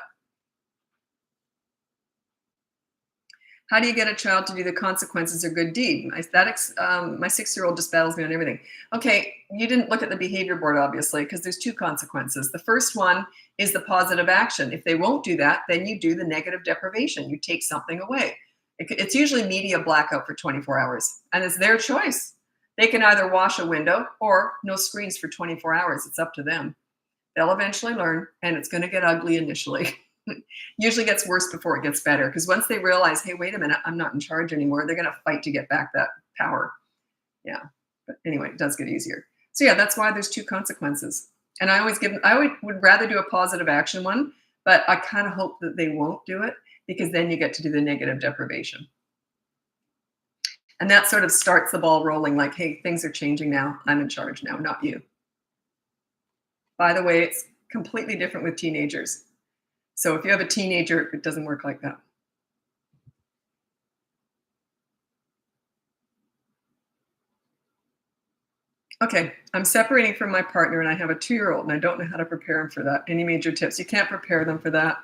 How do you get a child to do the consequences of good deed? My 6-year-old just battles me on everything. Okay, you didn't look at the behavior board, obviously, because there's 2 consequences. The first one is the positive action. If they won't do that, then you do the negative deprivation. You take something away. It's usually media blackout for 24 hours, and it's their choice. They can either wash a window or no screens for 24 hours. It's up to them. They'll eventually learn, and it's going to get ugly initially. Usually gets worse before it gets better, because once they realize, hey, wait a minute, I'm not in charge anymore, they're going to fight to get back that power. Yeah. But anyway, it does get easier. So yeah, that's why there's 2 consequences. And I would rather do a positive action one, but I kind of hope that they won't do it, because then you get to do the negative deprivation. And that sort of starts the ball rolling, like, hey, things are changing now. I'm in charge now, not you. By the way, it's completely different with teenagers. So if you have a teenager, it doesn't work like that. Okay, I'm separating from my partner and I have a 2-year-old and I don't know how to prepare him for that. Any major tips? You can't prepare them for that.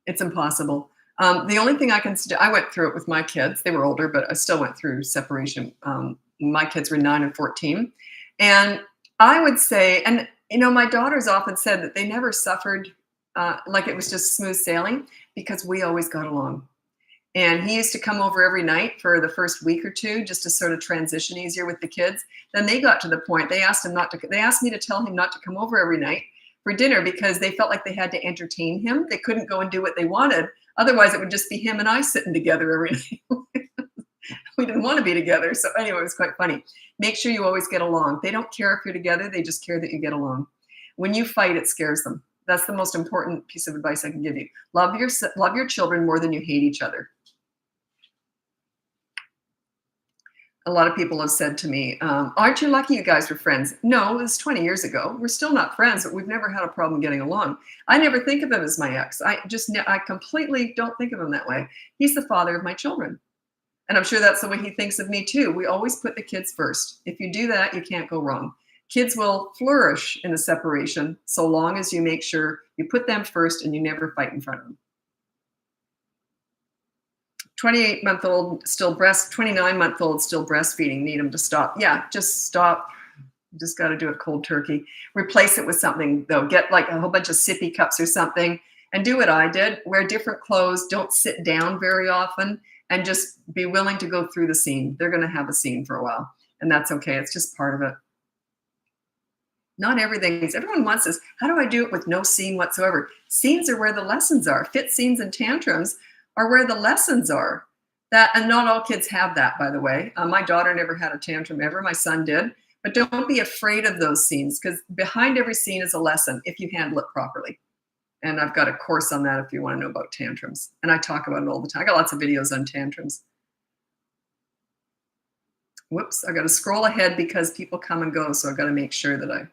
It's impossible. The only thing I can I went through it with my kids. They were older, but I still went through separation. My kids were 9 and 14. And I would say, and my daughters often said that they never suffered like it was just smooth sailing because we always got along. And he used to come over every night for the first week or two just to sort of transition easier with the kids. Then they got to the point they asked they asked me to tell him not to come over every night for dinner because they felt like they had to entertain him. They couldn't go and do what they wanted. Otherwise, it would just be him and I sitting together every night. We didn't want to be together. So anyway, it was quite funny. Make sure you always get along. They don't care if you're together. They just care that you get along. When you fight, it scares them. That's the most important piece of advice I can give you. Love your children more than you hate each other. A lot of people have said to me, aren't you lucky you guys were friends? No, it was 20 years ago. We're still not friends, but we've never had a problem getting along. I never think of him as my ex. I completely don't think of him that way. He's the father of my children. And I'm sure that's the way he thinks of me too. We always put the kids first. If you do that, you can't go wrong. Kids will flourish in a separation so long as you make sure you put them first and you never fight in front of them. 28-month-old still 29-month-old still breastfeeding. Need them to stop. Yeah, just stop. You just got to do it cold turkey. Replace it with something though. Get like a whole bunch of sippy cups or something and do what I did. Wear different clothes. Don't sit down very often and just be willing to go through the scene. They're going to have a scene for a while and that's okay. It's just part of it. Not everyone wants this. How do I do it with no scene whatsoever? Scenes are where the lessons are. Fit scenes and tantrums are where the lessons are. And not all kids have that, by the way. My daughter never had a tantrum ever. My son did. But don't be afraid of those scenes because behind every scene is a lesson if you handle it properly. And I've got a course on that if you want to know about tantrums. And I talk about it all the time. I got lots of videos on tantrums. Whoops, I got to scroll ahead because people come and go. So I've got to make sure that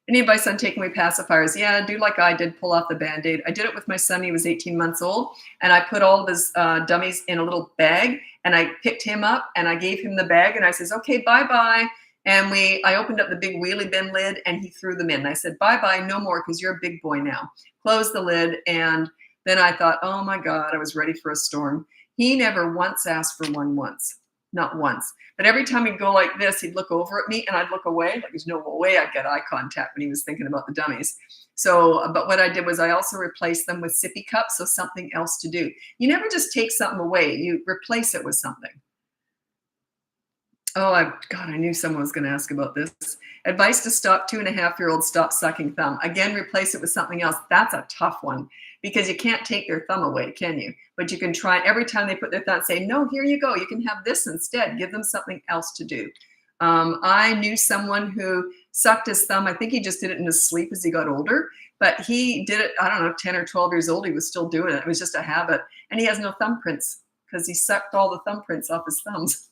any advice on taking away pacifiers? Yeah, do like I did, pull off the Band-Aid. I did it with my son. He was 18 months old. And I put all of his dummies in a little bag. And I picked him up and I gave him the bag. And I says, okay, bye-bye. And I opened up the big wheelie bin lid and he threw them in. And I said, bye-bye, no more because you're a big boy now. Closed the lid. And then I thought, oh my God, I was ready for a storm. He never once asked for one once. Not once. But every time he'd go like this, he'd look over at me and I'd look away. Like there's no way I'd get eye contact when he was thinking about the dummies. So, but what I did was I also replaced them with sippy cups, so something else to do. You never just take something away. You replace it with something. Oh, God, I knew someone was going to ask about this. Advice to stop 2.5-year-olds stop sucking thumb. Again, replace it with something else. That's a tough one because you can't take their thumb away, can you? But you can try every time they put their thumb, say, no, here you go. You can have this instead. Give them something else to do. I knew someone who sucked his thumb. I think he just did it in his sleep as he got older, but he did it, I don't know, 10 or 12 years old. He was still doing it. It was just a habit. And he has no thumbprints because he sucked all the thumbprints off his thumbs.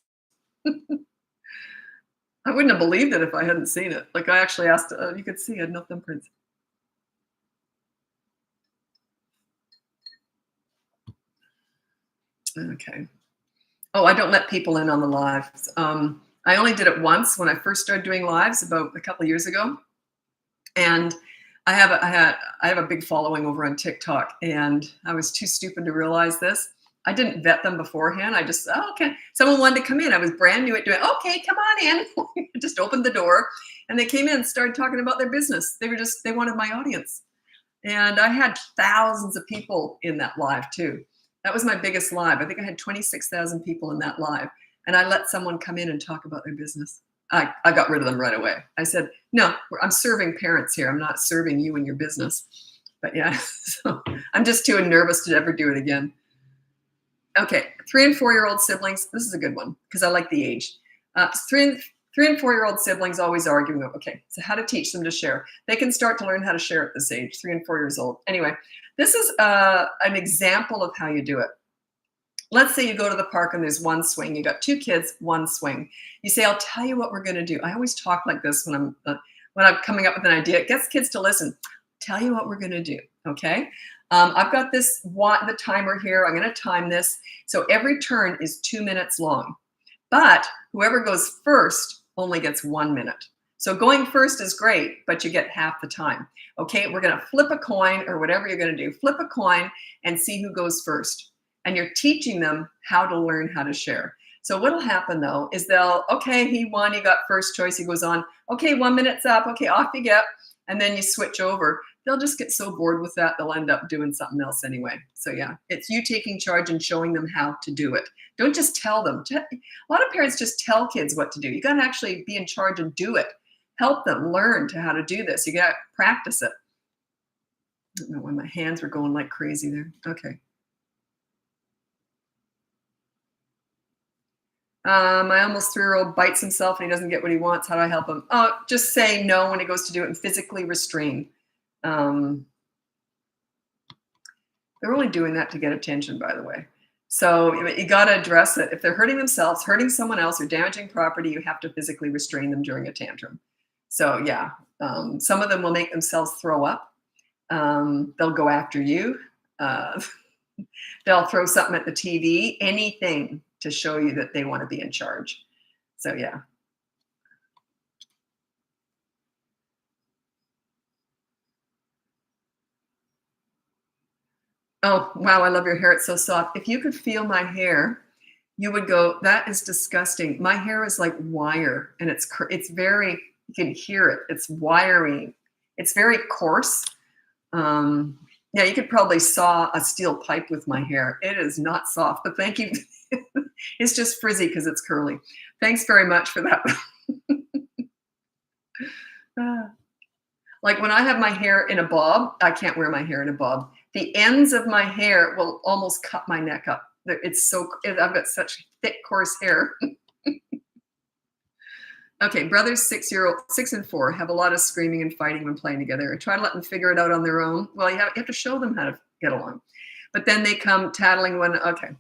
I wouldn't have believed it if I hadn't seen it. Like I actually asked, you could see I had no thumbprints. Okay. Oh, I don't let people in on the lives. I only did it once when I first started doing lives about a couple of years ago. And I have a big following over on TikTok and I was too stupid to realize this. I didn't vet them beforehand. I just, okay. Someone wanted to come in. I was brand new at doing, okay, come on in. I just opened the door and they came in and started talking about their business. They wanted my audience. And I had thousands of people in that live too. That was my biggest live. I think I had 26,000 people in that live. And I let someone come in and talk about their business. I got rid of them right away. I said, no, I'm serving parents here. I'm not serving you and your business. But yeah, so I'm just too nervous to ever do it again. Okay, 3 and 4-year-old siblings. This is a good one because I like the age. 3 and 4-year-old siblings always arguing. Okay, so how to teach them to share. They can start to learn how to share at this age, 3 and 4 years old. Anyway, this is an example of how you do it. Let's say you go to the park and there's one swing. You got 2 kids, one swing. You say, I'll tell you what we're going to do. I always talk like this when I'm coming up with an idea. It gets kids to listen. Tell you what we're going to do, okay? I've got the timer here. I'm going to time this. So every turn is 2 minutes long. But whoever goes first only gets 1 minute. So going first is great, but you get half the time. Okay, we're going to flip a coin or whatever you're going to do. Flip a coin and see who goes first. And you're teaching them how to learn how to share. So what'll happen though is okay, he won, he got first choice, he goes on, okay, 1 minute's up, okay, off you get. And then you switch over. They'll just get so bored with that, they'll end up doing something else anyway. So yeah, it's you taking charge and showing them how to do it. Don't just tell them. A lot of parents just tell kids what to do. You got to actually be in charge and do it. Help them learn how to do this. You got to practice it. I don't know why my hands were going like crazy there. Okay. My almost 3-year-old bites himself and he doesn't get what he wants. How do I help him? Oh, just say no when he goes to do it and physically restrain. They're only doing that to get attention, by the way. So you got to address it. If they're hurting themselves, hurting someone else, or damaging property, you have to physically restrain them during a tantrum. So yeah, some of them will make themselves throw up. They'll go after you. They'll throw something at the TV, anything to show you that they want to be in charge. So yeah. Oh, wow, I love your hair. It's so soft. If you could feel my hair, you would go, that is disgusting. My hair is like wire, and it's very, you can hear it. It's wiry. It's very coarse. Yeah, you could probably saw a steel pipe with my hair. It is not soft, but thank you. It's just frizzy because it's curly. Thanks very much for that. Like when I have my hair in a bob, I can't wear my hair in a bob. The ends of my hair will almost cut my neck up. I've got such thick, coarse hair. Okay, brothers 6 and 4 have a lot of screaming and fighting when playing together. I try to let them figure it out on their own. Well, you have to show them how to get along. But then they come tattling when, okay.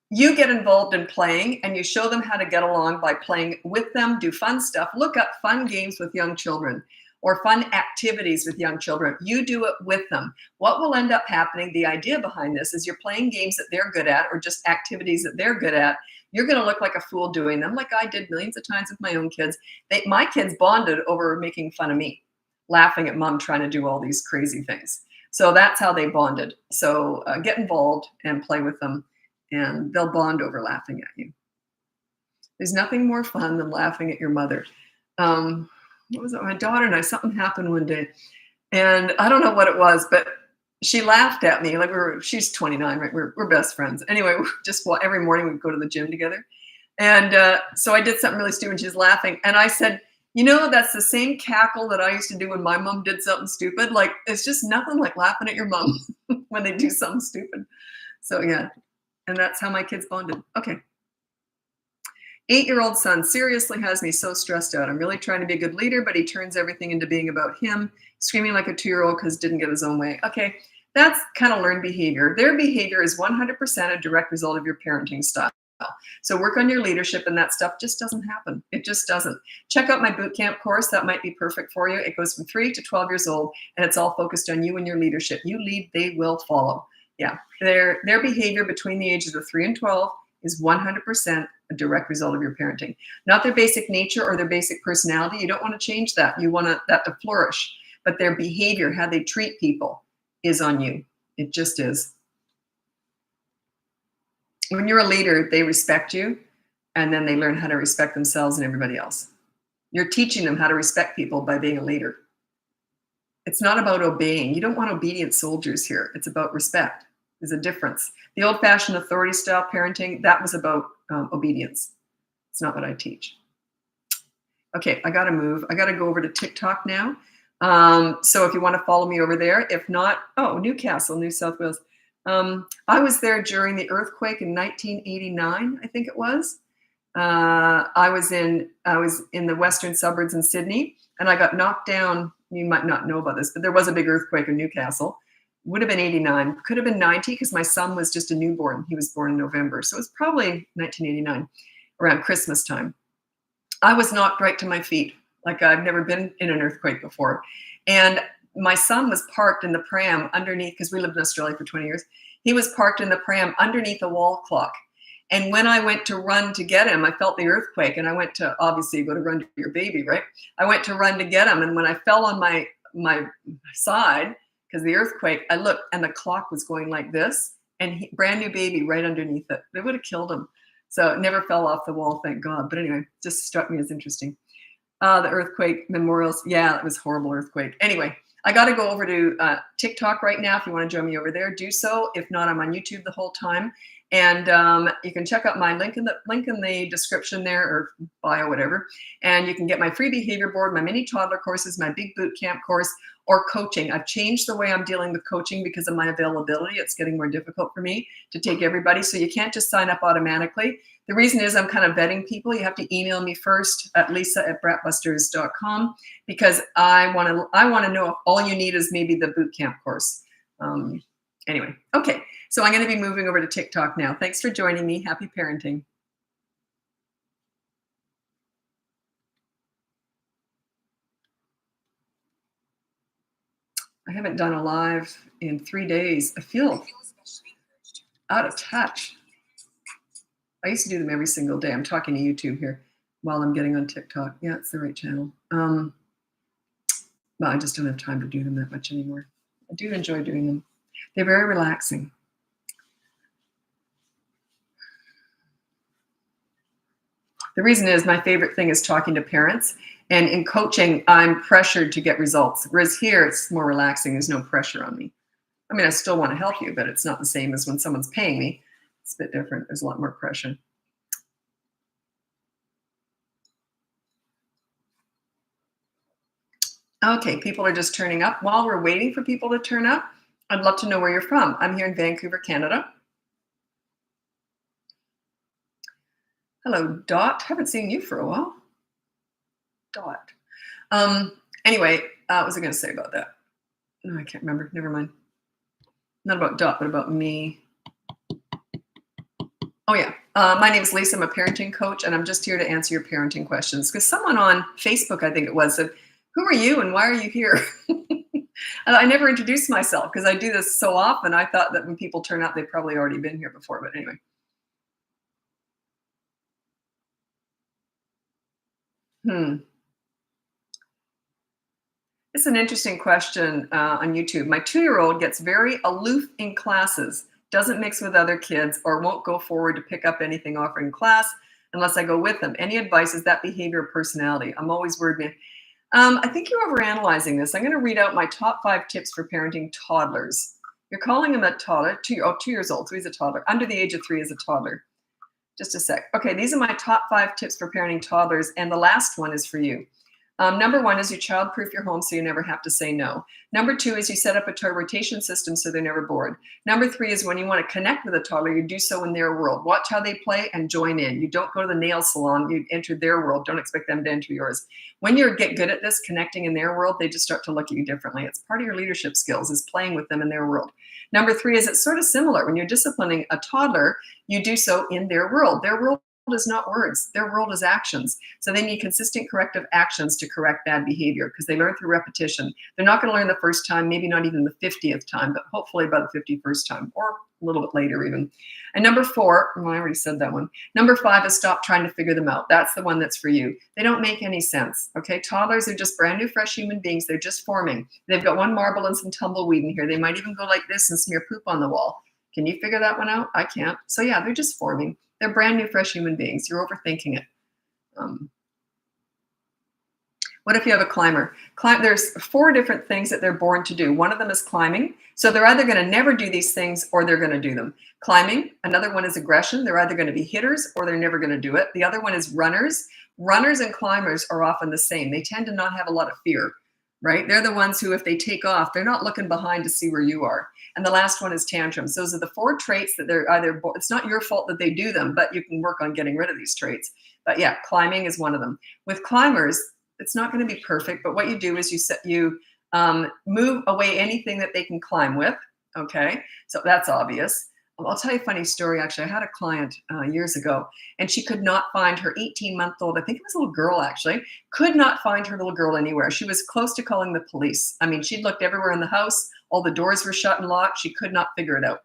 You get involved in playing and you show them how to get along by playing with them, do fun stuff. Look up fun games with young children or fun activities with young children. You do it with them. What will end up happening, the idea behind this is you're playing games that they're good at or just activities that they're good at. You're going to look like a fool doing them, like I did millions of times with my own kids. My kids bonded over making fun of me, laughing at mom trying to do all these crazy things. So that's how they bonded. So get involved and play with them, and they'll bond over laughing at you. There's nothing more fun than laughing at your mother. What was it? My daughter and I, something happened one day, and I don't know what it was, but she laughed at me. Like she's 29, right? We're best friends. Anyway, every morning we'd go to the gym together. And so I did something really stupid and she's laughing. And I said, that's the same cackle that I used to do when my mom did something stupid. Like, it's just nothing like laughing at your mom when they do something stupid. So yeah, and that's how my kids bonded. Okay. 8-year-old son seriously has me so stressed out. I'm really trying to be a good leader, but he turns everything into being about him, screaming like a 2-year-old because didn't get his own way. Okay, that's kind of learned behavior. Their behavior is 100% a direct result of your parenting style. So work on your leadership, and that stuff just doesn't happen. It just doesn't. Check out my boot camp course. That might be perfect for you. It goes from 3 to 12 years old, and it's all focused on you and your leadership. You lead, they will follow. Yeah, their behavior between the ages of 3 and 12 is 100% a direct result of your parenting. Not their basic nature or their basic personality. You don't want to change that. You want that to flourish. But their behavior, how they treat people, is on you. It just is. When you're a leader, they respect you, and then they learn how to respect themselves and everybody else. You're teaching them how to respect people by being a leader. It's not about obeying. You don't want obedient soldiers here. It's about respect. There's a difference. The old-fashioned authority style parenting, that was about obedience. It's not what I teach. Okay, I got to move. I got to go over to TikTok now. So if you want to follow me over there, if not, Newcastle, New South Wales. I was there during the earthquake in 1989, I think it was. I was in the western suburbs in Sydney, and I got knocked down. You might not know about this, but there was a big earthquake in Newcastle. Would have been 89, could have been 90 because my son was just a newborn. He was born in November. So it was probably 1989, around Christmas time. I was knocked right to my feet. Like I've never been in an earthquake before. And my son was parked in the pram underneath, because we lived in Australia for 20 years. He was parked in the pram underneath a wall clock. And when I went to run to get him, I felt the earthquake, and I went to, obviously you go to run to your baby, right? I went to run to get him, and when I fell on my side because the earthquake, I looked and the clock was going like this, and brand new baby right underneath it. They would have killed him. So it never fell off the wall, thank God. But anyway, just struck me as interesting. The earthquake memorials. Yeah, it was a horrible earthquake. Anyway, I got to go over to TikTok right now. If you want to join me over there, do so. If not, I'm on YouTube the whole time. And you can check out my link in the description there, or bio, whatever. And you can get my free behavior board, my mini toddler courses, my big boot camp course, or coaching. I've changed the way I'm dealing with coaching because of my availability. It's getting more difficult for me to take everybody. So you can't just sign up automatically. The reason is I'm kind of vetting people. You have to email me first at lisa@bratbusters.com, because I want to know if all you need is maybe the boot camp course. Anyway, okay. So I'm going to be moving over to TikTok now. Thanks for joining me. Happy parenting. I haven't done a live in 3 days. I feel out of touch. I used to do them every single day. I'm talking to YouTube here while I'm getting on TikTok. Yeah, it's the right channel. But I just don't have time to do them that much anymore. I do enjoy doing them. They're very relaxing. The reason is my favorite thing is talking to parents. And in coaching, I'm pressured to get results. Whereas here, it's more relaxing. There's no pressure on me. I mean, I still want to help you, but it's not the same as when someone's paying me. It's a bit different. There's a lot more pressure. Okay, people are just turning up. While we're waiting for people to turn up, I'd love to know where you're from. I'm here in Vancouver, Canada. Hello, Dot. Haven't seen you for a while. Dot. Anyway, what was I going to say about that? No, I can't remember. Never mind. Not about Dot, but about me. Oh, yeah. My name is Lisa. I'm a parenting coach, and I'm just here to answer your parenting questions. Because someone on Facebook, I think it was, said, who are you and why are you here? I never introduced myself because I do this so often. I thought that when people turn up, they've probably already been here before. But anyway. It's an interesting question on YouTube. My 2-year-old gets very aloof in classes, doesn't mix with other kids, or won't go forward to pick up anything offered in class unless I go with them. Any advice? Is that behavior or personality? I'm always worried. I think you're overanalyzing this. I'm going to read out my top 5 tips for parenting toddlers. You're calling him a toddler, 2 years old, so he's a toddler. Under the age of 3 is a toddler. Just a sec. Okay, these are my top 5 tips for parenting toddlers, and the last one is for you. Number 1 is you child-proof your home so you never have to say no. Number 2 is you set up a toy rotation system so they're never bored. Number 3 is when you want to connect with a toddler, you do so in their world. Watch how they play and join in. You don't go to the nail salon, you enter their world. Don't expect them to enter yours. When you get good at this, connecting in their world, they just start to look at you differently. It's part of your leadership skills, is playing with them in their world. Number 3 is it's sort of similar. When you're disciplining a toddler, you do so in their world. Their world is not words. Their world is actions. So they need consistent corrective actions to correct bad behavior because they learn through repetition. They're not going to learn the first time, maybe not even the 50th time, but hopefully by the 51st time or a little bit later even. And number 4, well, I already said that one. Number 5 is stop trying to figure them out. That's the one that's for you. They don't make any sense. Okay. Toddlers are just brand new, fresh human beings. They're just forming. They've got one marble and some tumbleweed in here. They might even go like this and smear poop on the wall. Can you figure that one out? I can't. So yeah, they're just forming. They're brand new, fresh human beings. You're overthinking it. What if you have a climber? There's 4 different things that they're born to do. One of them is climbing. So they're either going to never do these things or they're going to do them. Climbing. Another one is aggression. They're either going to be hitters or they're never going to do it. The other one is runners. Runners and climbers are often the same. They tend to not have a lot of fear, right? They're the ones who, if they take off, they're not looking behind to see where you are. And the last one is tantrums. Those are the 4 traits that they're either, it's not your fault that they do them, but you can work on getting rid of these traits. But yeah, climbing is one of them. With climbers, it's not going to be perfect, but what you do is you move away anything that they can climb with. Okay, so that's obvious. I'll tell you a funny story. Actually, I had a client years ago, and she could not find her 18-month-old, I think it was a little girl actually, could not find her little girl anywhere. She was close to calling the police. I mean, she'd looked everywhere in the house. All the doors were shut and locked. She could not figure it out.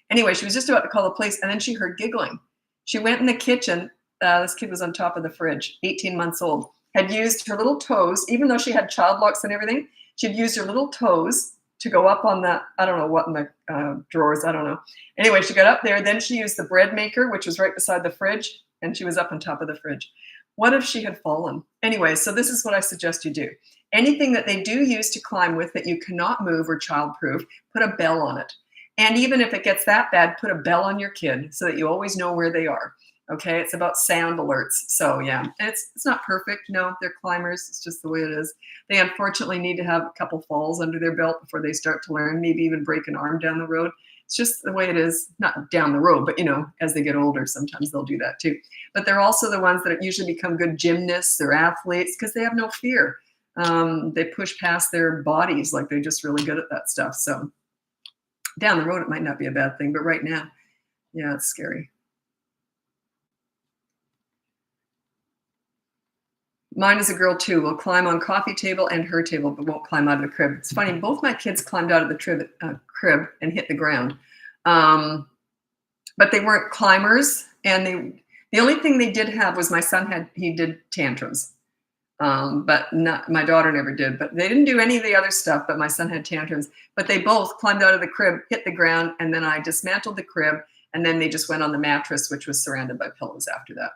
Anyway, she was just about to call the police, and then she heard giggling. She went in the kitchen. This kid was on top of the fridge, 18 months old, had used her little toes, even though she had child locks and everything, she'd used her little toes to go up on the, I don't know what in the drawers, I don't know. Anyway, she got up there. Then she used the bread maker, which was right beside the fridge, and she was up on top of the fridge. What if she had fallen? Anyway, so this is what I suggest you do. Anything that they do use to climb with that you cannot move or childproof, put a bell on it. And even if it gets that bad, put a bell on your kid so that you always know where they are. Okay, it's about sound alerts. So yeah, and it's not perfect. No, they're climbers. It's just the way it is. They unfortunately need to have a couple falls under their belt before they start to learn, maybe even break an arm down the road. It's just the way it is, not down the road, but as they get older, sometimes they'll do that too. But they're also the ones that usually become good gymnasts or athletes because they have no fear. They push past their bodies, like they're just really good at that stuff. So down the road, it might not be a bad thing, but right now, yeah, it's scary. Mine is a girl too. Will climb on coffee table and her table, but won't climb out of the crib. It's funny. Both my kids climbed out of the crib and hit the ground, but they weren't climbers. And the only thing they did have was my son did tantrums, but not my daughter never did. But they didn't do any of the other stuff. But my son had tantrums. But they both climbed out of the crib, hit the ground, and then I dismantled the crib, and then they just went on the mattress, which was surrounded by pillows after that.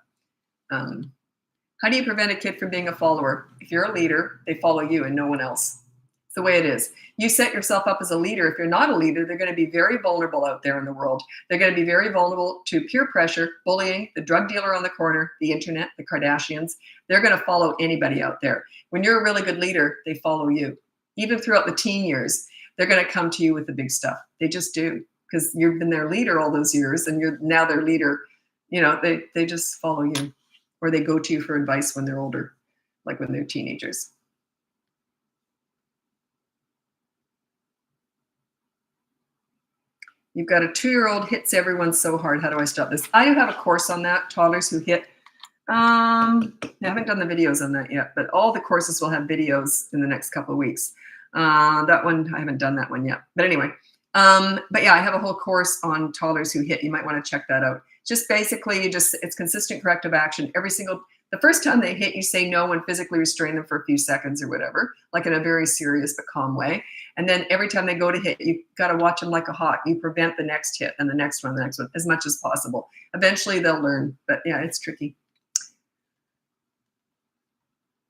How do you prevent a kid from being a follower? If you're a leader, they follow you and no one else. It's the way it is. You set yourself up as a leader. If you're not a leader, they're going to be very vulnerable out there in the world. They're going to be very vulnerable to peer pressure, bullying, the drug dealer on the corner, the internet, the Kardashians. They're going to follow anybody out there. When you're a really good leader, they follow you. Even throughout the teen years, they're going to come to you with the big stuff. They just do, because you've been their leader all those years and you're now their leader. They just follow you. Or they go to you for advice when they're older, like when they're teenagers. You've got a 2-year-old hits everyone so hard. How do I stop this? I do have a course on that, toddlers who hit. I haven't done the videos on that yet, but all the courses will have videos in the next couple of weeks. That one, I haven't done that one yet. But anyway, but yeah, I have a whole course on toddlers who hit. You might want to check that out. Just basically, it's consistent corrective action. The first time they hit, you say no and physically restrain them for a few seconds or whatever, like in a very serious but calm way. And then every time they go to hit, you got to watch them like a hawk. You prevent the next hit and the next one, as much as possible. Eventually they'll learn, but yeah, it's tricky.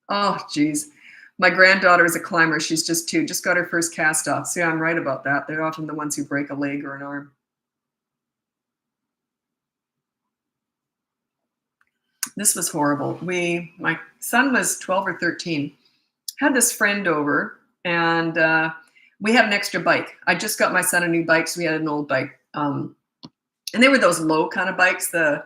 Oh, geez. My granddaughter is a climber. She's just 2, just got her first cast off. So yeah, I'm right about that. They're often the ones who break a leg or an arm. This was horrible. My son was 12 or 13, had this friend over, and we had an extra bike. I just got my son a new bike, so we had an old bike. And they were those low kind of bikes, I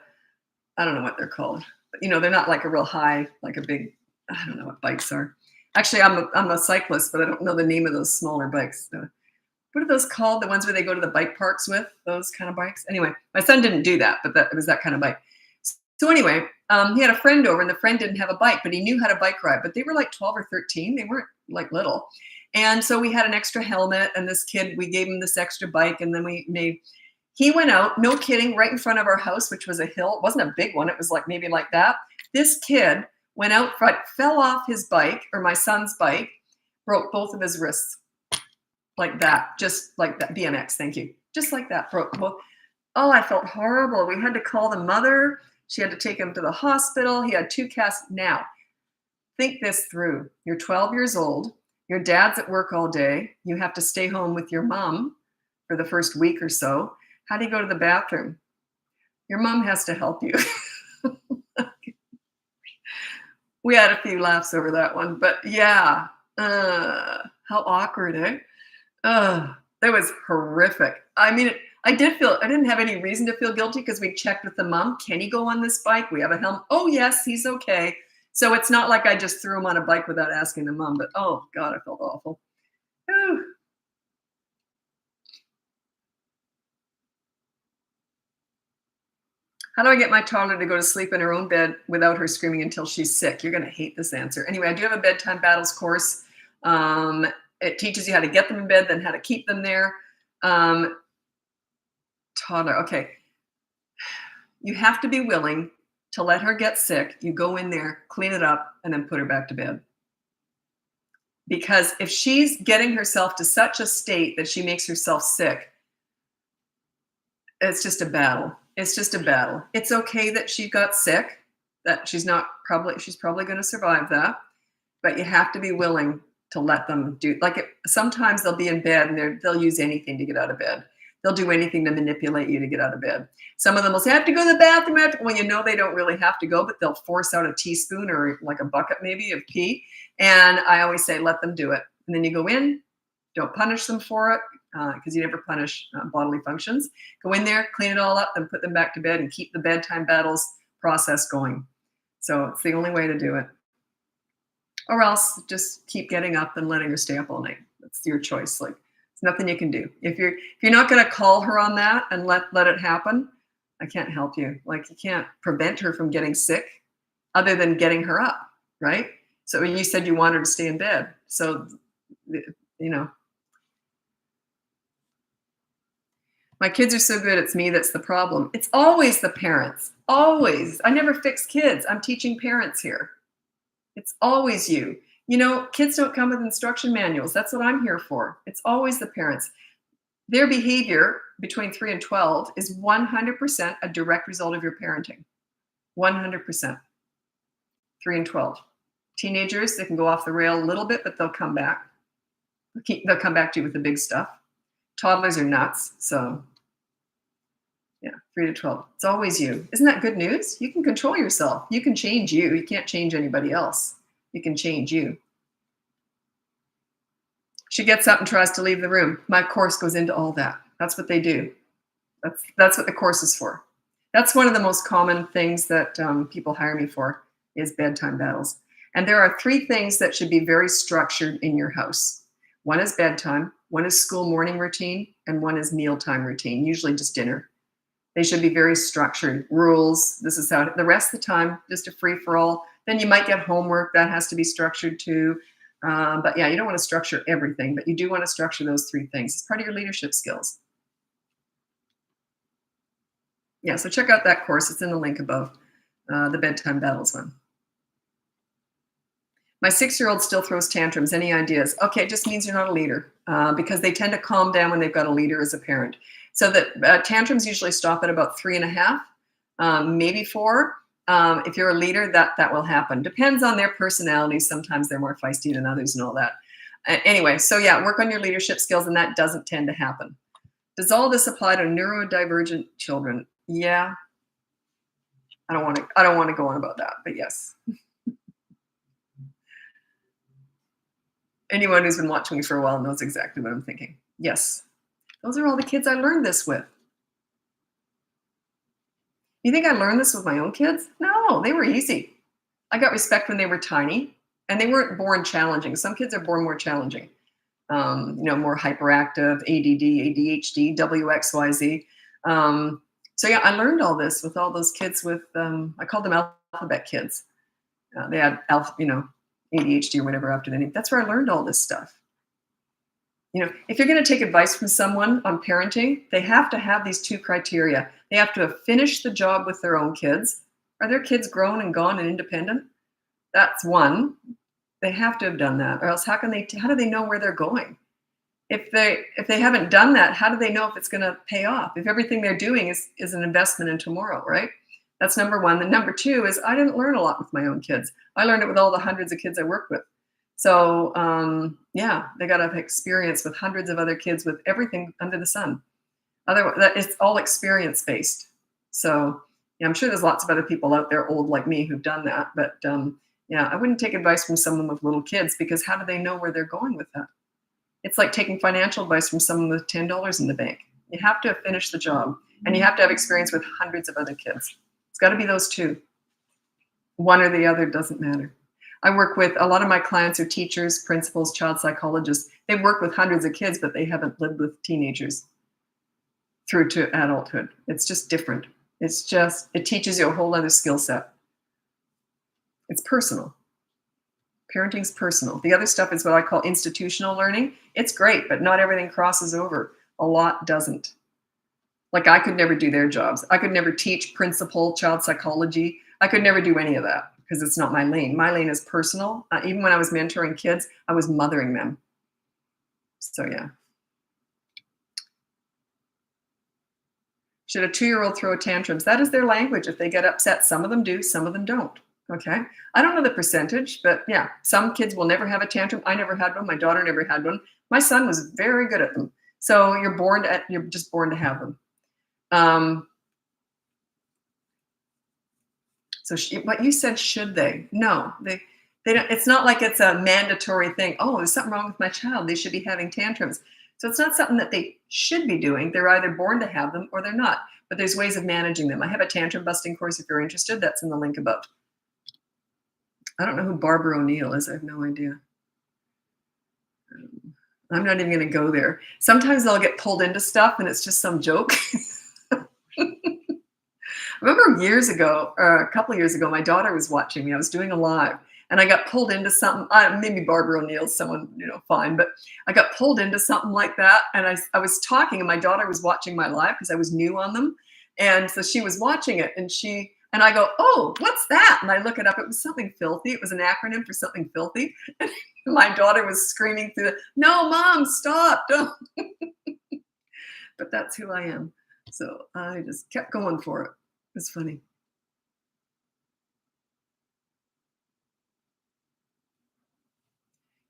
don't know what they're called. But, they're not like a real high, like a big, I don't know what bikes are. Actually, I'm a cyclist, but I don't know the name of those smaller bikes. What are those called? The ones where they go to the bike parks with, those kind of bikes? Anyway, my son didn't do that, but it was that kind of bike. So anyway, he had a friend over, and the friend didn't have a bike, but he knew how to bike ride. But they were like 12 or 13. They weren't like little. And so we had an extra helmet, and this kid, we gave him this extra bike, and then he went out, no kidding, right in front of our house, which was a hill. It wasn't a big one. It was like maybe like that. This kid went out front, fell off his bike, or my son's bike, broke both of his wrists. Like that, just like that. BMX, thank you. Just like that, broke both. Oh, I felt horrible. We had to call the mother. She had to take him to the hospital. He had 2 casts. Now, think this through. You're 12 years old. Your dad's at work all day. You have to stay home with your mom for the first week or so. How do you go to the bathroom? Your mom has to help you. We had a few laughs over that one, but yeah, how awkward, eh? That was horrific. I mean, I didn't have any reason to feel guilty because we checked with the mom. Can he go on this bike? We have a helmet. Oh, yes, he's okay. So it's not like I just threw him on a bike without asking the mom, but oh, God, I felt awful. Whew. How do I get my toddler to go to sleep in her own bed without her screaming until she's sick? You're going to hate this answer. Anyway, I do have a bedtime battles course. It teaches you how to get them in bed, then how to keep them there. Toddler, okay. You have to be willing to let her get sick. You go in there, clean it up, and then put her back to bed. Because if she's getting herself to such a state that she makes herself sick, it's just a battle. It's just a battle. It's okay that she got sick, that she's probably going to survive that, but you have to be willing to let them do, sometimes they'll be in bed and they'll use anything to get out of bed. They'll do anything to manipulate you to get out of bed. Some of them will say, I have to go to the bathroom. Well, you know they don't really have to go, but they'll force out a teaspoon or like a bucket maybe of pee. And I always say, let them do it. And then you go in, don't punish them for it, because you never punish bodily functions. Go in there, clean it all up, and put them back to bed and keep the bedtime battles process going. So it's the only way to do it. Or else just keep getting up and letting her stay up all night. That's your choice. Like, there's nothing you can do. If you're not going to call her on that and let it happen, I can't help you. Like, you can't prevent her from getting sick other than getting her up, right? So you said you want her to stay in bed. So, my kids are so good, it's me that's the problem. It's always the parents. Always. I never fix kids. I'm teaching parents here. It's always you. Kids don't come with instruction manuals. That's what I'm here for. It's always the parents. Their behavior between 3 and 12 is 100% a direct result of your parenting. 100%. 3 and 12. Teenagers, they can go off the rail a little bit, but they'll come back. They'll come back to you with the big stuff. Toddlers are nuts. So, yeah, 3 to 12. It's always you. Isn't that good news? You can control yourself. You can change you. You can't change anybody else. You can change you. She gets up and tries to leave the room. My course goes into all that. That's what they do. That's what the course is for. That's one of the most common things that people hire me for is bedtime battles. And there are 3 things that should be very structured in your house. One is bedtime, one is school morning routine, and one is mealtime routine, usually just dinner. They should be very structured. Rules, this is how, the rest of the time, just a free-for-all. Then you might get homework, that has to be structured too. But yeah, you don't want to structure everything, but you do want to structure those 3 things. It's part of your leadership skills. Yeah, so check out that course. It's in the link above, the bedtime battles one. My 6-year-old still throws tantrums. Any ideas? Okay, it just means you're not a leader, because they tend to calm down when they've got a leader as a parent. So that tantrums usually stop at about 3.5, maybe 4. If you're a leader, that will happen. Depends on their personality. Sometimes they're more feisty than others and all that. Anyway, so yeah, work on your leadership skills, and that doesn't tend to happen. Does all this apply to neurodivergent children? Yeah. I don't want to go on about that, but yes. Anyone who's been watching me for a while knows exactly what I'm thinking. Yes. Those are all the kids I learned this with. You think I learned this with my own kids? No, they were easy. I got respect when they were tiny, and they weren't born challenging. Some kids are born more challenging, more hyperactive, ADD, ADHD, WXYZ. So yeah, I learned all this with all those kids with, I called them alphabet kids. They had ADHD or whatever after the name. That's where I learned all this stuff. If you're going to take advice from someone on parenting, they have to have these 2 criteria. They have to have finished the job with their own kids. Are their kids grown and gone and independent? That's one. They have to have done that, or else how do they know where they're going? If they haven't done that, how do they know if it's going to pay off? If everything they're doing is an investment in tomorrow, right? That's number 1. Then number 2 is I didn't learn a lot with my own kids. I learned it with all the hundreds of kids I worked with. So yeah, they got to have experience with hundreds of other kids with everything under the sun. Otherwise, it's all experience based. So yeah, I'm sure there's lots of other people out there old like me who've done that. But yeah, I wouldn't take advice from someone with little kids, because how do they know where they're going with that? It's like taking financial advice from someone with $10 in the bank. You have to have finished the job, and you have to have experience with hundreds of other kids. It's got to be those 2. One or the other doesn't matter. I work with a lot of my clients are teachers, principals, child psychologists. They work with hundreds of kids, but they haven't lived with teenagers through to adulthood. It's just different. It teaches you a whole other skill set. It's personal. Parenting's personal. The other stuff is what I call institutional learning. It's great, but not everything crosses over. A lot doesn't. Like I could never do their jobs. I could never teach principal child psychology. I could never do any of that because it's not my lane. My lane is personal. Even when I was mentoring kids, I was mothering them. So yeah. Should a 2-year-old throw tantrums? That is their language. If they get upset, some of them do, some of them don't. Okay. I don't know the percentage, but yeah, some kids will never have a tantrum. I never had one. My daughter never had one. My son was very good at them. So you're just born to have them. But you said, should they? No, they don't. It's not like it's a mandatory thing. Oh, there's something wrong with my child. They should be having tantrums. So it's not something that they should be doing. They're either born to have them or they're not. But there's ways of managing them. I have a tantrum busting course if you're interested. That's in the link above. I don't know who Barbara O'Neill is. I have no idea. I'm not even going to go there. Sometimes I'll get pulled into stuff and it's just some joke. I remember years ago, or a couple of years ago, my daughter was watching me. I was doing a live and I got pulled into something. Maybe Barbara O'Neill, someone, fine. But I got pulled into something like that. And I was talking and my daughter was watching my live because I was new on them. And so she was watching it and I go, oh, what's that? And I look it up. It was something filthy. It was an acronym for something filthy. And my daughter was screaming through no, Mom, stop. Don't. But that's who I am. So I just kept going for it. It's funny.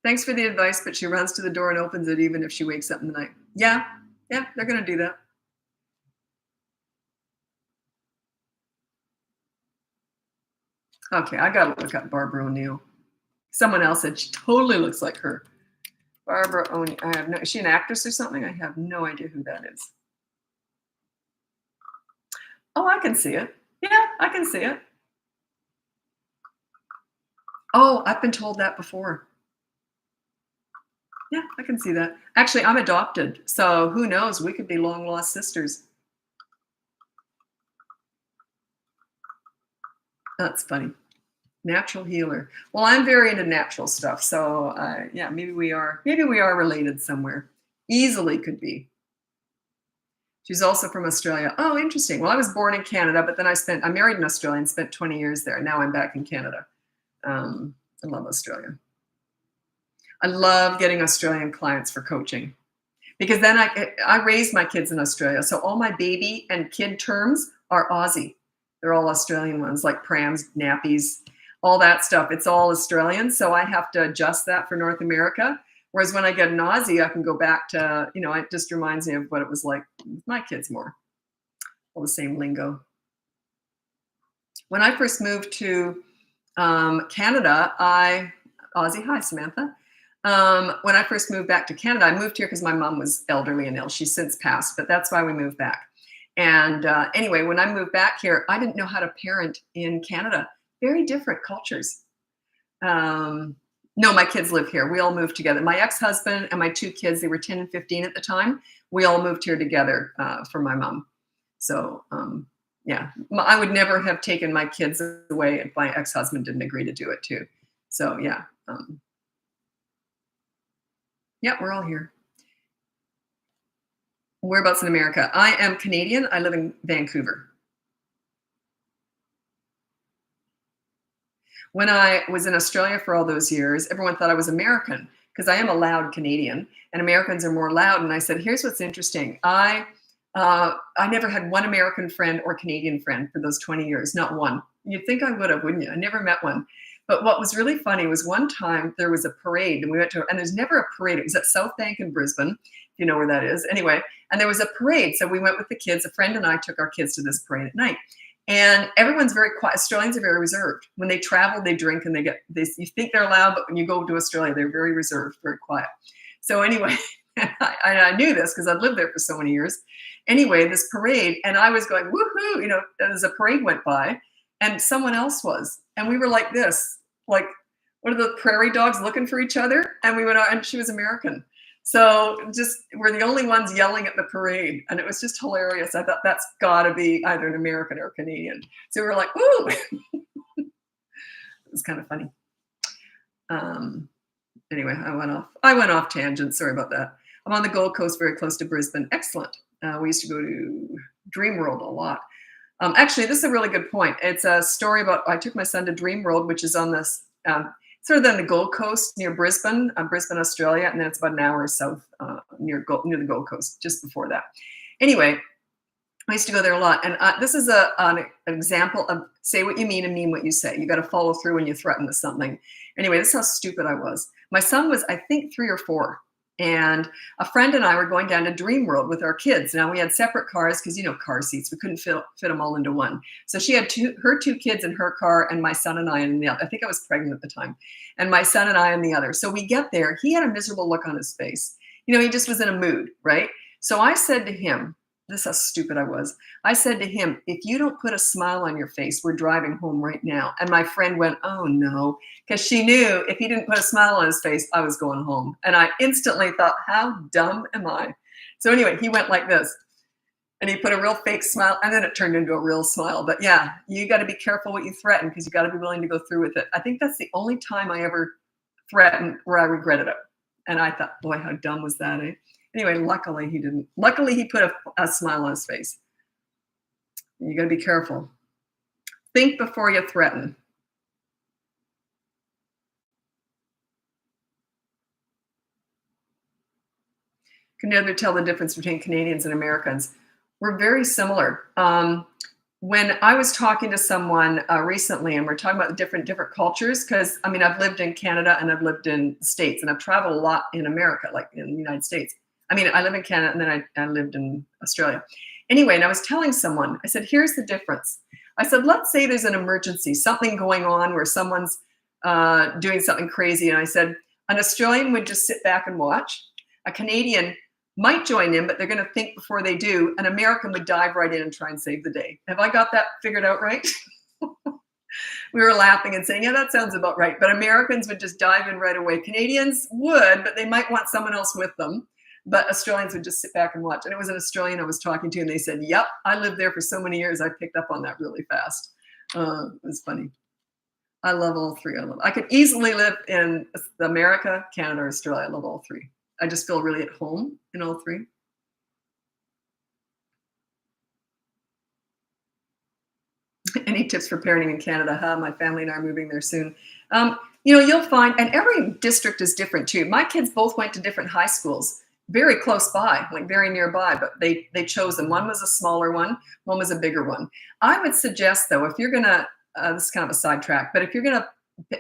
Thanks for the advice, but she runs to the door and opens it even if she wakes up in the night. Yeah, they're going to do that. Okay, I got to look up Barbara O'Neill. Someone else said she totally looks like her. Barbara O'Neill. Is she an actress or something? I have no idea who that is. Oh, I can see it. Yeah, I can see it. Oh, I've been told that before. Yeah, I can see that. Actually, I'm adopted, so who knows? We could be long lost sisters. That's funny. Natural healer. Well, I'm very into natural stuff, so yeah, maybe we are related somewhere. Easily could be. She's also from Australia. Oh, interesting. Well, I was born in Canada, but then I married an Australian, spent 20 years there. Now I'm back in Canada. I love Australia. I love getting Australian clients for coaching because then I raised my kids in Australia. So all my baby and kid terms are Aussie. They're all Australian ones, like prams, nappies, all that stuff. It's all Australian. So I have to adjust that for North America. Whereas when I get an Aussie, I can go back to, it just reminds me of what it was like with my kids more. All the same lingo. When I first moved to Canada, Aussie, hi, Samantha. When I first moved back to Canada, I moved here because my mom was elderly and ill. She's since passed, but that's why we moved back. And anyway, when I moved back here, I didn't know how to parent in Canada. Very different cultures. No, my kids live here. We all moved together. My ex-husband and my 2 kids, they were 10 and 15 at the time. We all moved here together for my mom. So yeah, I would never have taken my kids away if my ex-husband didn't agree to do it too. So yeah. Yeah, we're all here. Whereabouts in America? I am Canadian. I live in Vancouver. When I was in Australia for all those years, everyone thought I was American because I am a loud Canadian and Americans are more loud. And I said, here's what's interesting. I never had one American friend or Canadian friend for those 20 years, not one. You'd think I would have, wouldn't you? I never met one. But what was really funny was one time there was a parade and we went to, and there's never a parade. It was at South Bank in Brisbane, if you know where that is. Anyway, and there was a parade. So we went with the kids. A friend and I took our kids to this parade at night. And everyone's very quiet. Australians are very reserved. When they travel, they drink and you think they're loud, but when you go to Australia, they're very reserved, very quiet. So anyway, I knew this because I'd lived there for so many years. Anyway, this parade, and I was going, woohoo, as a parade went by, and someone else was. And we were like this, like, what are the prairie dogs looking for each other? And we went out, and she was American. So we're the only ones yelling at the parade. And it was just hilarious. I thought that's got to be either an American or a Canadian. So we were like, ooh. It was kind of funny. Anyway, I went off tangent. Sorry about that. I'm on the Gold Coast, very close to Brisbane. Excellent. We used to go to Dream World a lot. Actually, this is a really good point. It's a story about I took my son to Dream World, which is on this sort of on the Gold Coast near Brisbane, Brisbane, Australia, and then it's about an hour south near the Gold Coast, just before that. Anyway, I used to go there a lot, and this is an example of say what you mean and mean what you say. You got to follow through when you threaten with something. Anyway, this is how stupid I was. My son was, I think, 3 or 4. And a friend and I were going down to Dream World with our kids. Now we had separate cars because car seats. We couldn't fit them all into one. So she had her two kids in her car, and my son and I in the other. I think I was pregnant at the time, and my son and I in the other. So we get there. He had a miserable look on his face. He just was in a mood, right? So I said to him, this is how stupid I was. I said to him, if you don't put a smile on your face, we're driving home right now. And my friend went, oh no, because she knew if he didn't put a smile on his face, I was going home. And I instantly thought, how dumb am I? So anyway, he went like this and he put a real fake smile, and then it turned into a real smile. But yeah, you got to be careful what you threaten, because you got to be willing to go through with it. I think that's the only time I ever threatened where I regretted it. And I thought, boy, how dumb was that, eh? Anyway, luckily he didn't. Luckily he put a smile on his face. You got to be careful. Think before you threaten. Can never tell the difference between Canadians and Americans. We're very similar. When I was talking to someone recently, and we're talking about different cultures, because I've lived in Canada and I've lived in the States, and I've traveled a lot in America, like in the United States. I live in Canada, and then I lived in Australia. Anyway, and I was telling someone, I said, here's the difference. I said, let's say there's an emergency, something going on where someone's doing something crazy. And I said, an Australian would just sit back and watch. A Canadian might join in, but they're going to think before they do. An American would dive right in and try and save the day. Have I got that figured out right? We were laughing and saying, yeah, that sounds about right. But Americans would just dive in right away. Canadians would, but they might want someone else with them. But Australians would just sit back and watch. And it was an Australian I was talking to, and they said, yep, I lived there for so many years. I picked up on that really fast. It was funny. I love all three. I could easily live in America, Canada, or Australia. I love all three. I just feel really at home in all three. Any tips for parenting in Canada? My family and I are moving there soon. You'll find, and every district is different too. My kids both went to different high schools, very close by, like very nearby, but they chose them. One was a smaller one was a bigger one. I would suggest, though, if you're gonna, this is kind of a sidetrack, but if you're gonna,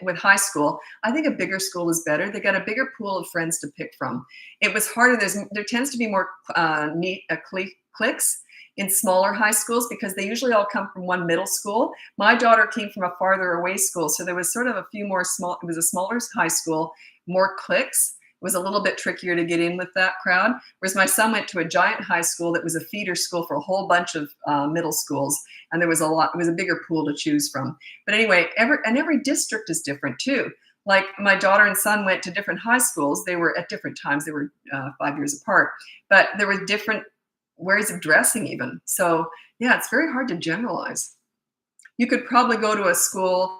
with high school, I think a bigger school is better. They got a bigger pool of friends to pick from. It was harder. There tends to be more cliques in smaller high schools, because they usually all come from one middle school. My daughter came from a farther away school, so there was sort of a few more it was a smaller high school, more cliques. It was a little bit trickier to get in with that crowd. Whereas my son went to a giant high school that was a feeder school for a whole bunch of middle schools. And it was a bigger pool to choose from. But anyway, every district is different too. Like my daughter and son went to different high schools. They were at different times. They were 5 years apart, but there were different ways of dressing even. So yeah, it's very hard to generalize. You could probably go to a school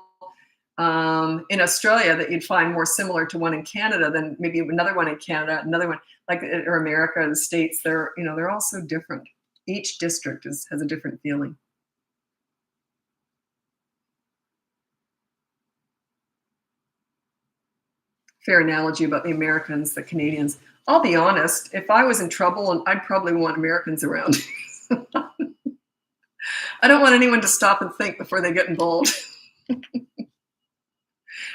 in Australia that you'd find more similar to one in Canada than maybe another one in Canada, another one or America, or the States. They're all so different. Each district has a different feeling. Fair analogy about the Americans, the Canadians. I'll be honest, if I was in trouble, I'd probably want Americans around. I don't want anyone to stop and think before they get involved.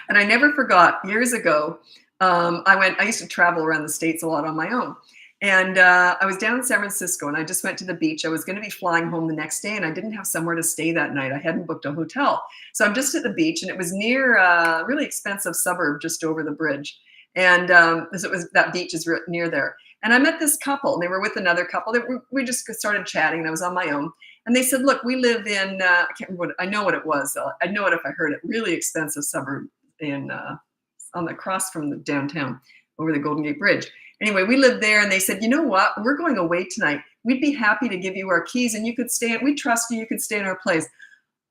And I never forgot, years ago, I used to travel around the States a lot on my own. And I was down in San Francisco, and I just went to the beach. I was going to be flying home the next day, and I didn't have somewhere to stay that night. I hadn't booked a hotel. So I'm just at the beach, and it was near a really expensive suburb just over the bridge. And that beach is near there. And I met this couple, and they were with another couple. We just started chatting, and I was on my own. And they said, look, we live in, I can't remember I know what it was. I'd know it if I heard it, really expensive suburb on the cross from the downtown over the Golden Gate Bridge. Anyway, we lived there, and they said, you know what? We're going away tonight. We'd be happy to give you our keys, and you could stay. We trust you. You could stay in our place.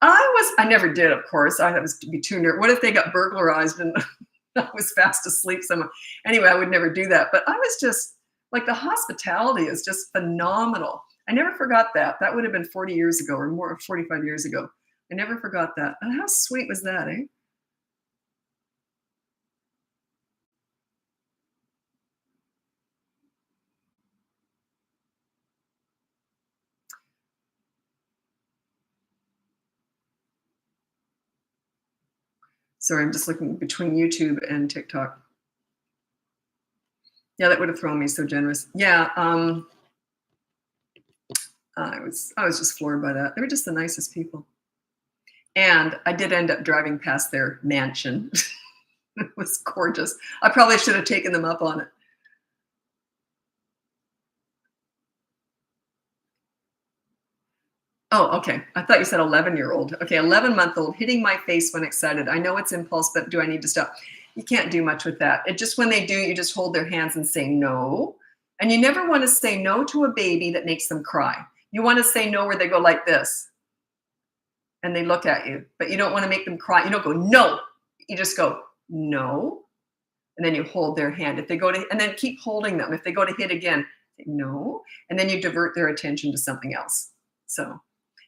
I never did, of course. I was to be too nervous. What if they got burglarized and I was fast asleep somewhere? Anyway, I would never do that. But I was just like, the hospitality is just phenomenal. I never forgot that. That would have been 40 years ago or more, 45 years ago. I never forgot that. And how sweet was that, eh? Sorry, I'm just looking between YouTube and TikTok. Yeah, that would have thrown me so generous. Yeah, I was just floored by that. They were just the nicest people. And I did end up driving past their mansion. It was gorgeous. I probably should have taken them up on it. Oh, okay. I thought you said 11-year-old. Okay, 11-month-old hitting my face when excited. I know it's impulse, but do I need to stop? You can't do much with that. It just when they do, you just hold their hands and say no. And you never want to say no to a baby that makes them cry. You want to say no where they go like this and they look at you, but you don't want to make them cry. You don't go no. You just go no, and then you hold their hand. If they go to, and then keep holding them. If they go to hit again, say no, and then you divert their attention to something else. So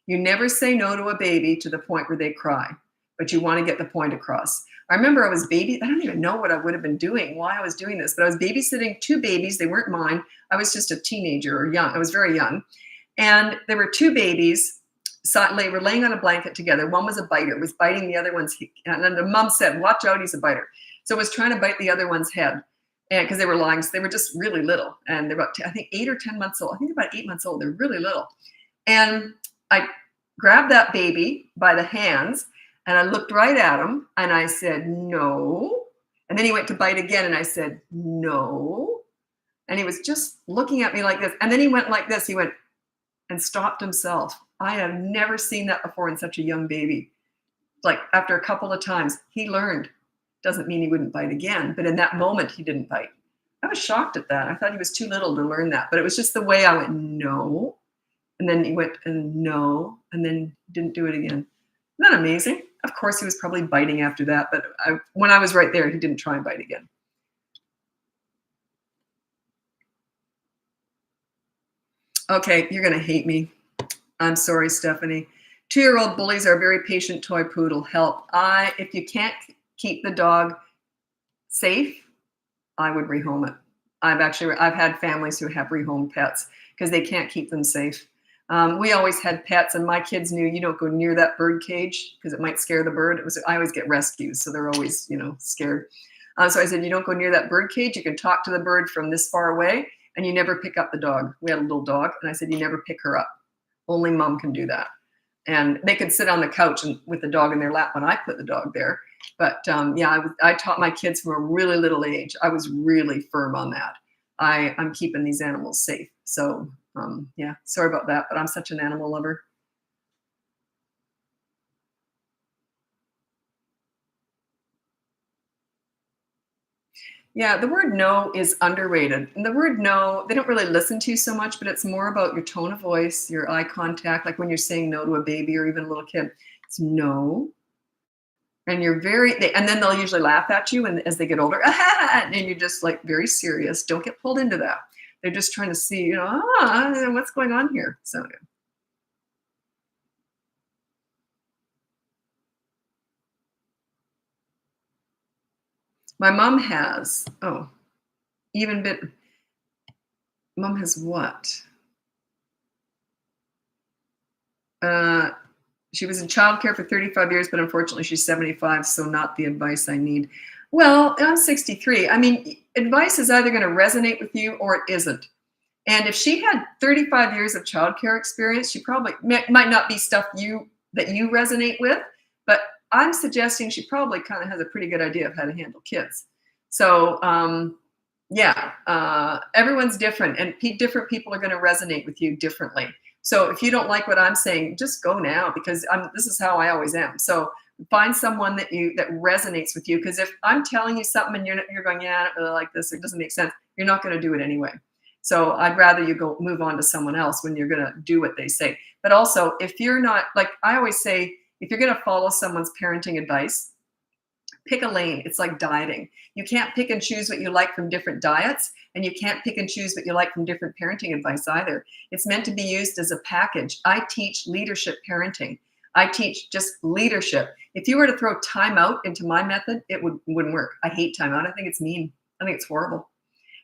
you never say no to a baby to the point where they cry, but you want to get the point across. I remember I was I don't even know what I would have been doing, why I was doing this, but I was babysitting two babies. They weren't mine. I was just a teenager or young. I was very young. And there were two babies. So they were laying on a blanket together. One was a biter, was biting the other one's, and then the mom said, watch out, he's a biter. So it was trying to bite the other one's head. And because they were lying, so they were just really little. And they're about, I think, 8 or 10 months old. I think about 8 months old. They're really little. And I grabbed that baby by the hands and I looked right at him and I said, no. And then he went to bite again and I said, no. And he was just looking at me like this. And then he went like this. He went and stopped himself. I have never seen that before in such a young baby. Like after a couple of times, he learned. Doesn't mean he wouldn't bite again, but in that moment, he didn't bite. I was shocked at that. I thought he was too little to learn that, but it was just the way I went, no. And then he went and no, and then didn't do it again. Isn't that amazing? Of course, he was probably biting after that, but when I was right there, he didn't try and bite again. Okay, you're going to hate me. I'm sorry, Stephanie. 2-year-old bullies are a very patient toy poodle. Help. If you can't keep the dog safe, I would rehome it. I've had families who have rehomed pets because they can't keep them safe. We always had pets, and my kids knew you don't go near that bird cage because it might scare the bird. I always get rescues, so they're always scared. So I said, you don't go near that bird cage. You can talk to the bird from this far away, and you never pick up the dog. We had a little dog, and I said, you never pick her up. Only mom can do that. And they could sit on the couch and with the dog in their lap when I put the dog there. But I taught my kids from a really little age. I was really firm on that. I'm keeping these animals safe. So sorry about that, but I'm such an animal lover. Yeah, the word no is underrated. And the word no, they don't really listen to you so much, but it's more about your tone of voice, your eye contact, like when you're saying no to a baby or even a little kid. It's no. And and then they'll usually laugh at you and as they get older, and you're just like very serious. Don't get pulled into that. They're just trying to see, what's going on here. So my mom has, even bit, mom has what? She was in childcare for 35 years, but unfortunately she's 75, so not the advice I need. Well, I'm 63. I mean, advice is either going to resonate with you or it isn't. And if she had 35 years of childcare experience, she probably might not be stuff that you resonate with, but I'm suggesting she probably kind of has a pretty good idea of how to handle kids. So everyone's different, and different people are going to resonate with you differently. So if you don't like what I'm saying, just go now, because this is how I always am. So find someone that resonates with you, because if I'm telling you something and you're going, yeah, I don't really like this, it doesn't make sense, you're not going to do it anyway. So I'd rather you go move on to someone else when you're going to do what they say. But also, if you're not, like I always say, if you're going to follow someone's parenting advice, Pick a lane. It's like dieting. You can't pick and choose what you like from different diets, and you can't pick and choose what you like from different parenting advice either. It's meant to be used as a package. I teach leadership parenting. I teach just leadership. If you were to throw timeout into my method, it wouldn't work. I hate timeout. I think it's mean. I think it's horrible.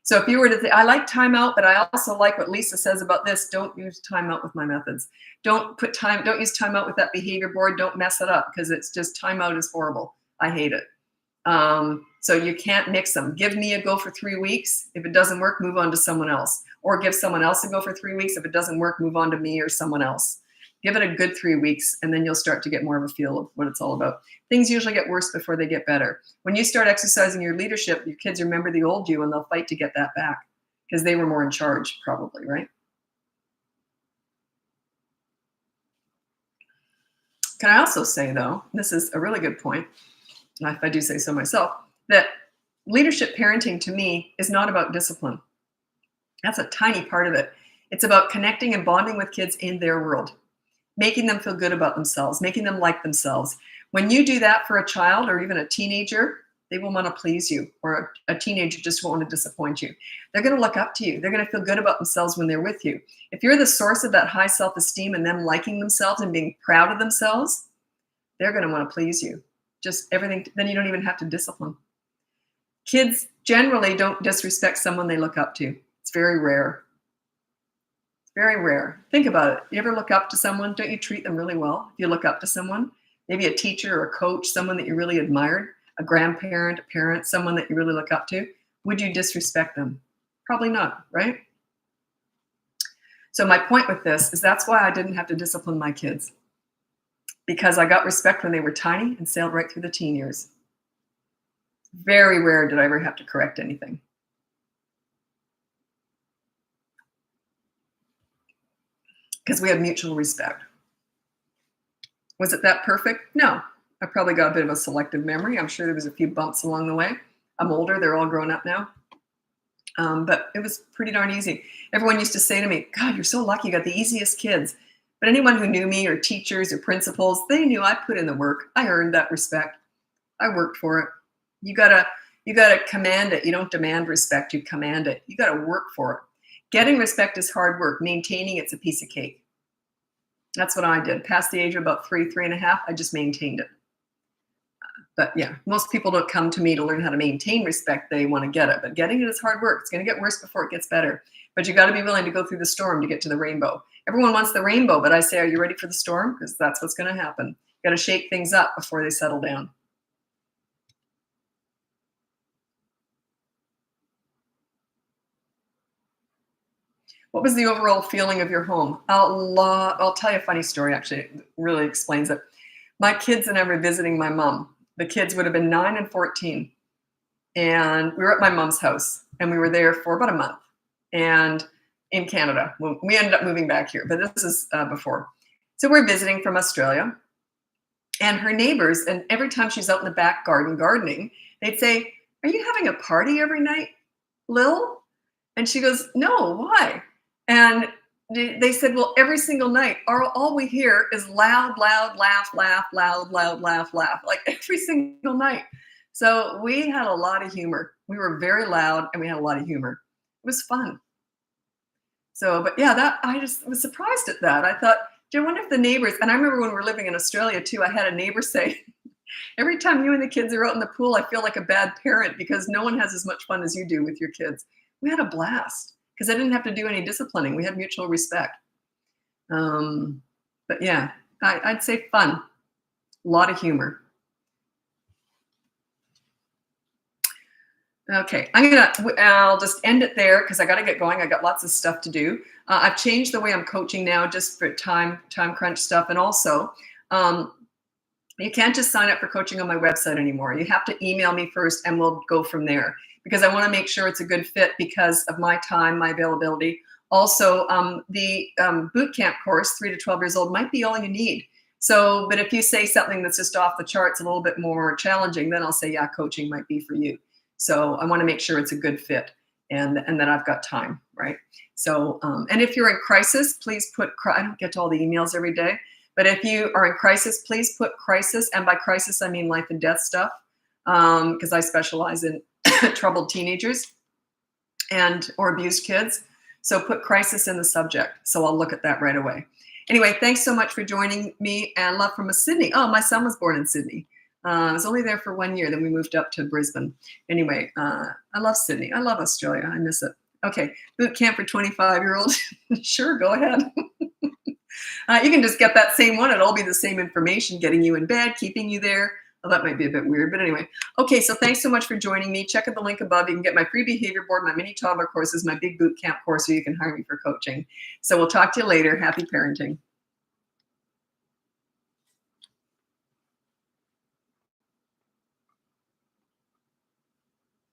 So if you were to I like timeout, but I also like what Lisa says about this. Don't use timeout with my methods. Don't use timeout with that behavior board. Don't mess it up, because it's just timeout is horrible. I hate it. So you can't mix them. Give me a go for 3 weeks. If it doesn't work, move on to someone else. Or give someone else a go for 3 weeks. If it doesn't work, move on to me or someone else. Give it a good 3 weeks, and then you'll start to get more of a feel of what it's all about. Things usually get worse before they get better. When you start exercising your leadership, your kids remember the old you, and they'll fight to get that back, because they were more in charge, probably, right? Can I also say, though, this is a really good point, if I do say so myself, that leadership parenting to me is not about discipline. That's a tiny part of it. It's about connecting and bonding with kids in their world, making them feel good about themselves, making them like themselves. When you do that for a child or even a teenager, they will want to please you, or a teenager just won't want to disappoint you. They're going to look up to you. They're going to feel good about themselves when they're with you. If you're the source of that high self-esteem and them liking themselves and being proud of themselves, they're going to want to please you. Just everything. Then you don't even have to discipline. Kids generally don't disrespect someone they look up to. It's very rare. Very rare. Think about it. You ever look up to someone? Don't you treat them really well? If you look up to someone, maybe a teacher or a coach, someone that you really admired, a grandparent, a parent, someone that you really look up to, would you disrespect them? Probably not, right? So my point with this is that's why I didn't have to discipline my kids, because I got respect when they were tiny and sailed right through the teen years. Very rare did I ever have to correct anything. Because we had mutual respect. Was it that perfect? No. I probably got a bit of a selective memory. I'm sure there was a few bumps along the way. I'm older. They're all grown up now. But it was pretty darn easy. Everyone used to say to me, God, you're so lucky. You got the easiest kids. But anyone who knew me, or teachers or principals, they knew I put in the work. I earned that respect. I worked for it. You gotta command it. You don't demand respect. You command it. You gotta work for it. Getting respect is hard work. Maintaining it's a piece of cake. That's what I did. Past the age of about 3.5, I just maintained it. But yeah, most people don't come to me to learn how to maintain respect. They want to get it. But getting it is hard work. It's going to get worse before it gets better. But you got to be willing to go through the storm to get to the rainbow. Everyone wants the rainbow, but I say, are you ready for the storm? Because that's what's going to happen. You got to shake things up before they settle down. What was the overall feeling of your home? I'll tell you a funny story, actually. It really explains it. My kids and I were visiting my mom. The kids would have been 9 and 14. And we were at my mom's house. And we were there for about a month. And in Canada. We ended up moving back here. But this is before. So we're visiting from Australia. And her neighbors, and every time she's out in the back garden gardening, they'd say, are you having a party every night, Lil? And she goes, no, why? And they said, well, every single night, all we hear is loud, loud, laugh, laugh, loud, loud, laugh, laugh, like every single night. So we had a lot of humor. We were very loud and we had a lot of humor. It was fun. So, but yeah, I just was surprised at that. I thought, I wonder if the neighbors, and I remember when we were living in Australia too, I had a neighbor say, every time you and the kids are out in the pool, I feel like a bad parent because no one has as much fun as you do with your kids. We had a blast because I didn't have to do any disciplining. We had mutual respect. But yeah, I'd say fun, a lot of humor. Okay, I'll just end it there because I got to get going. I got lots of stuff to do. I've changed the way I'm coaching now just for time crunch stuff. And also, you can't just sign up for coaching on my website anymore. You have to email me first and we'll go from there because I want to make sure it's a good fit because of my time, my availability. Also, the boot camp course, 3 to 12 years old, might be all you need. So, but if you say something that's just off the charts, a little bit more challenging, then I'll say, yeah, coaching might be for you. So I want to make sure it's a good fit and that I've got time, right? So, and if you're in crisis, please put, I don't get to all the emails every day, but if you are in crisis, please put crisis. And by crisis, I mean life and death stuff. because I specialize in troubled teenagers and or abused kids. So put crisis in the subject. So I'll look at that right away. Anyway, thanks so much for joining me, and love from Sydney. Oh, my son was born in Sydney. I was only there for 1 year. Then we moved up to Brisbane. Anyway, I love Sydney. I love Australia. I miss it. Okay, boot camp for 25-year-olds. Sure, go ahead. You can just get that same one. It'll all be the same information, getting you in bed, keeping you there. Well, that might be a bit weird, but anyway. Okay, so thanks so much for joining me. Check out the link above. You can get my free behavior board, my mini toddler courses, my big boot camp course, so you can hire me for coaching. So we'll talk to you later. Happy parenting.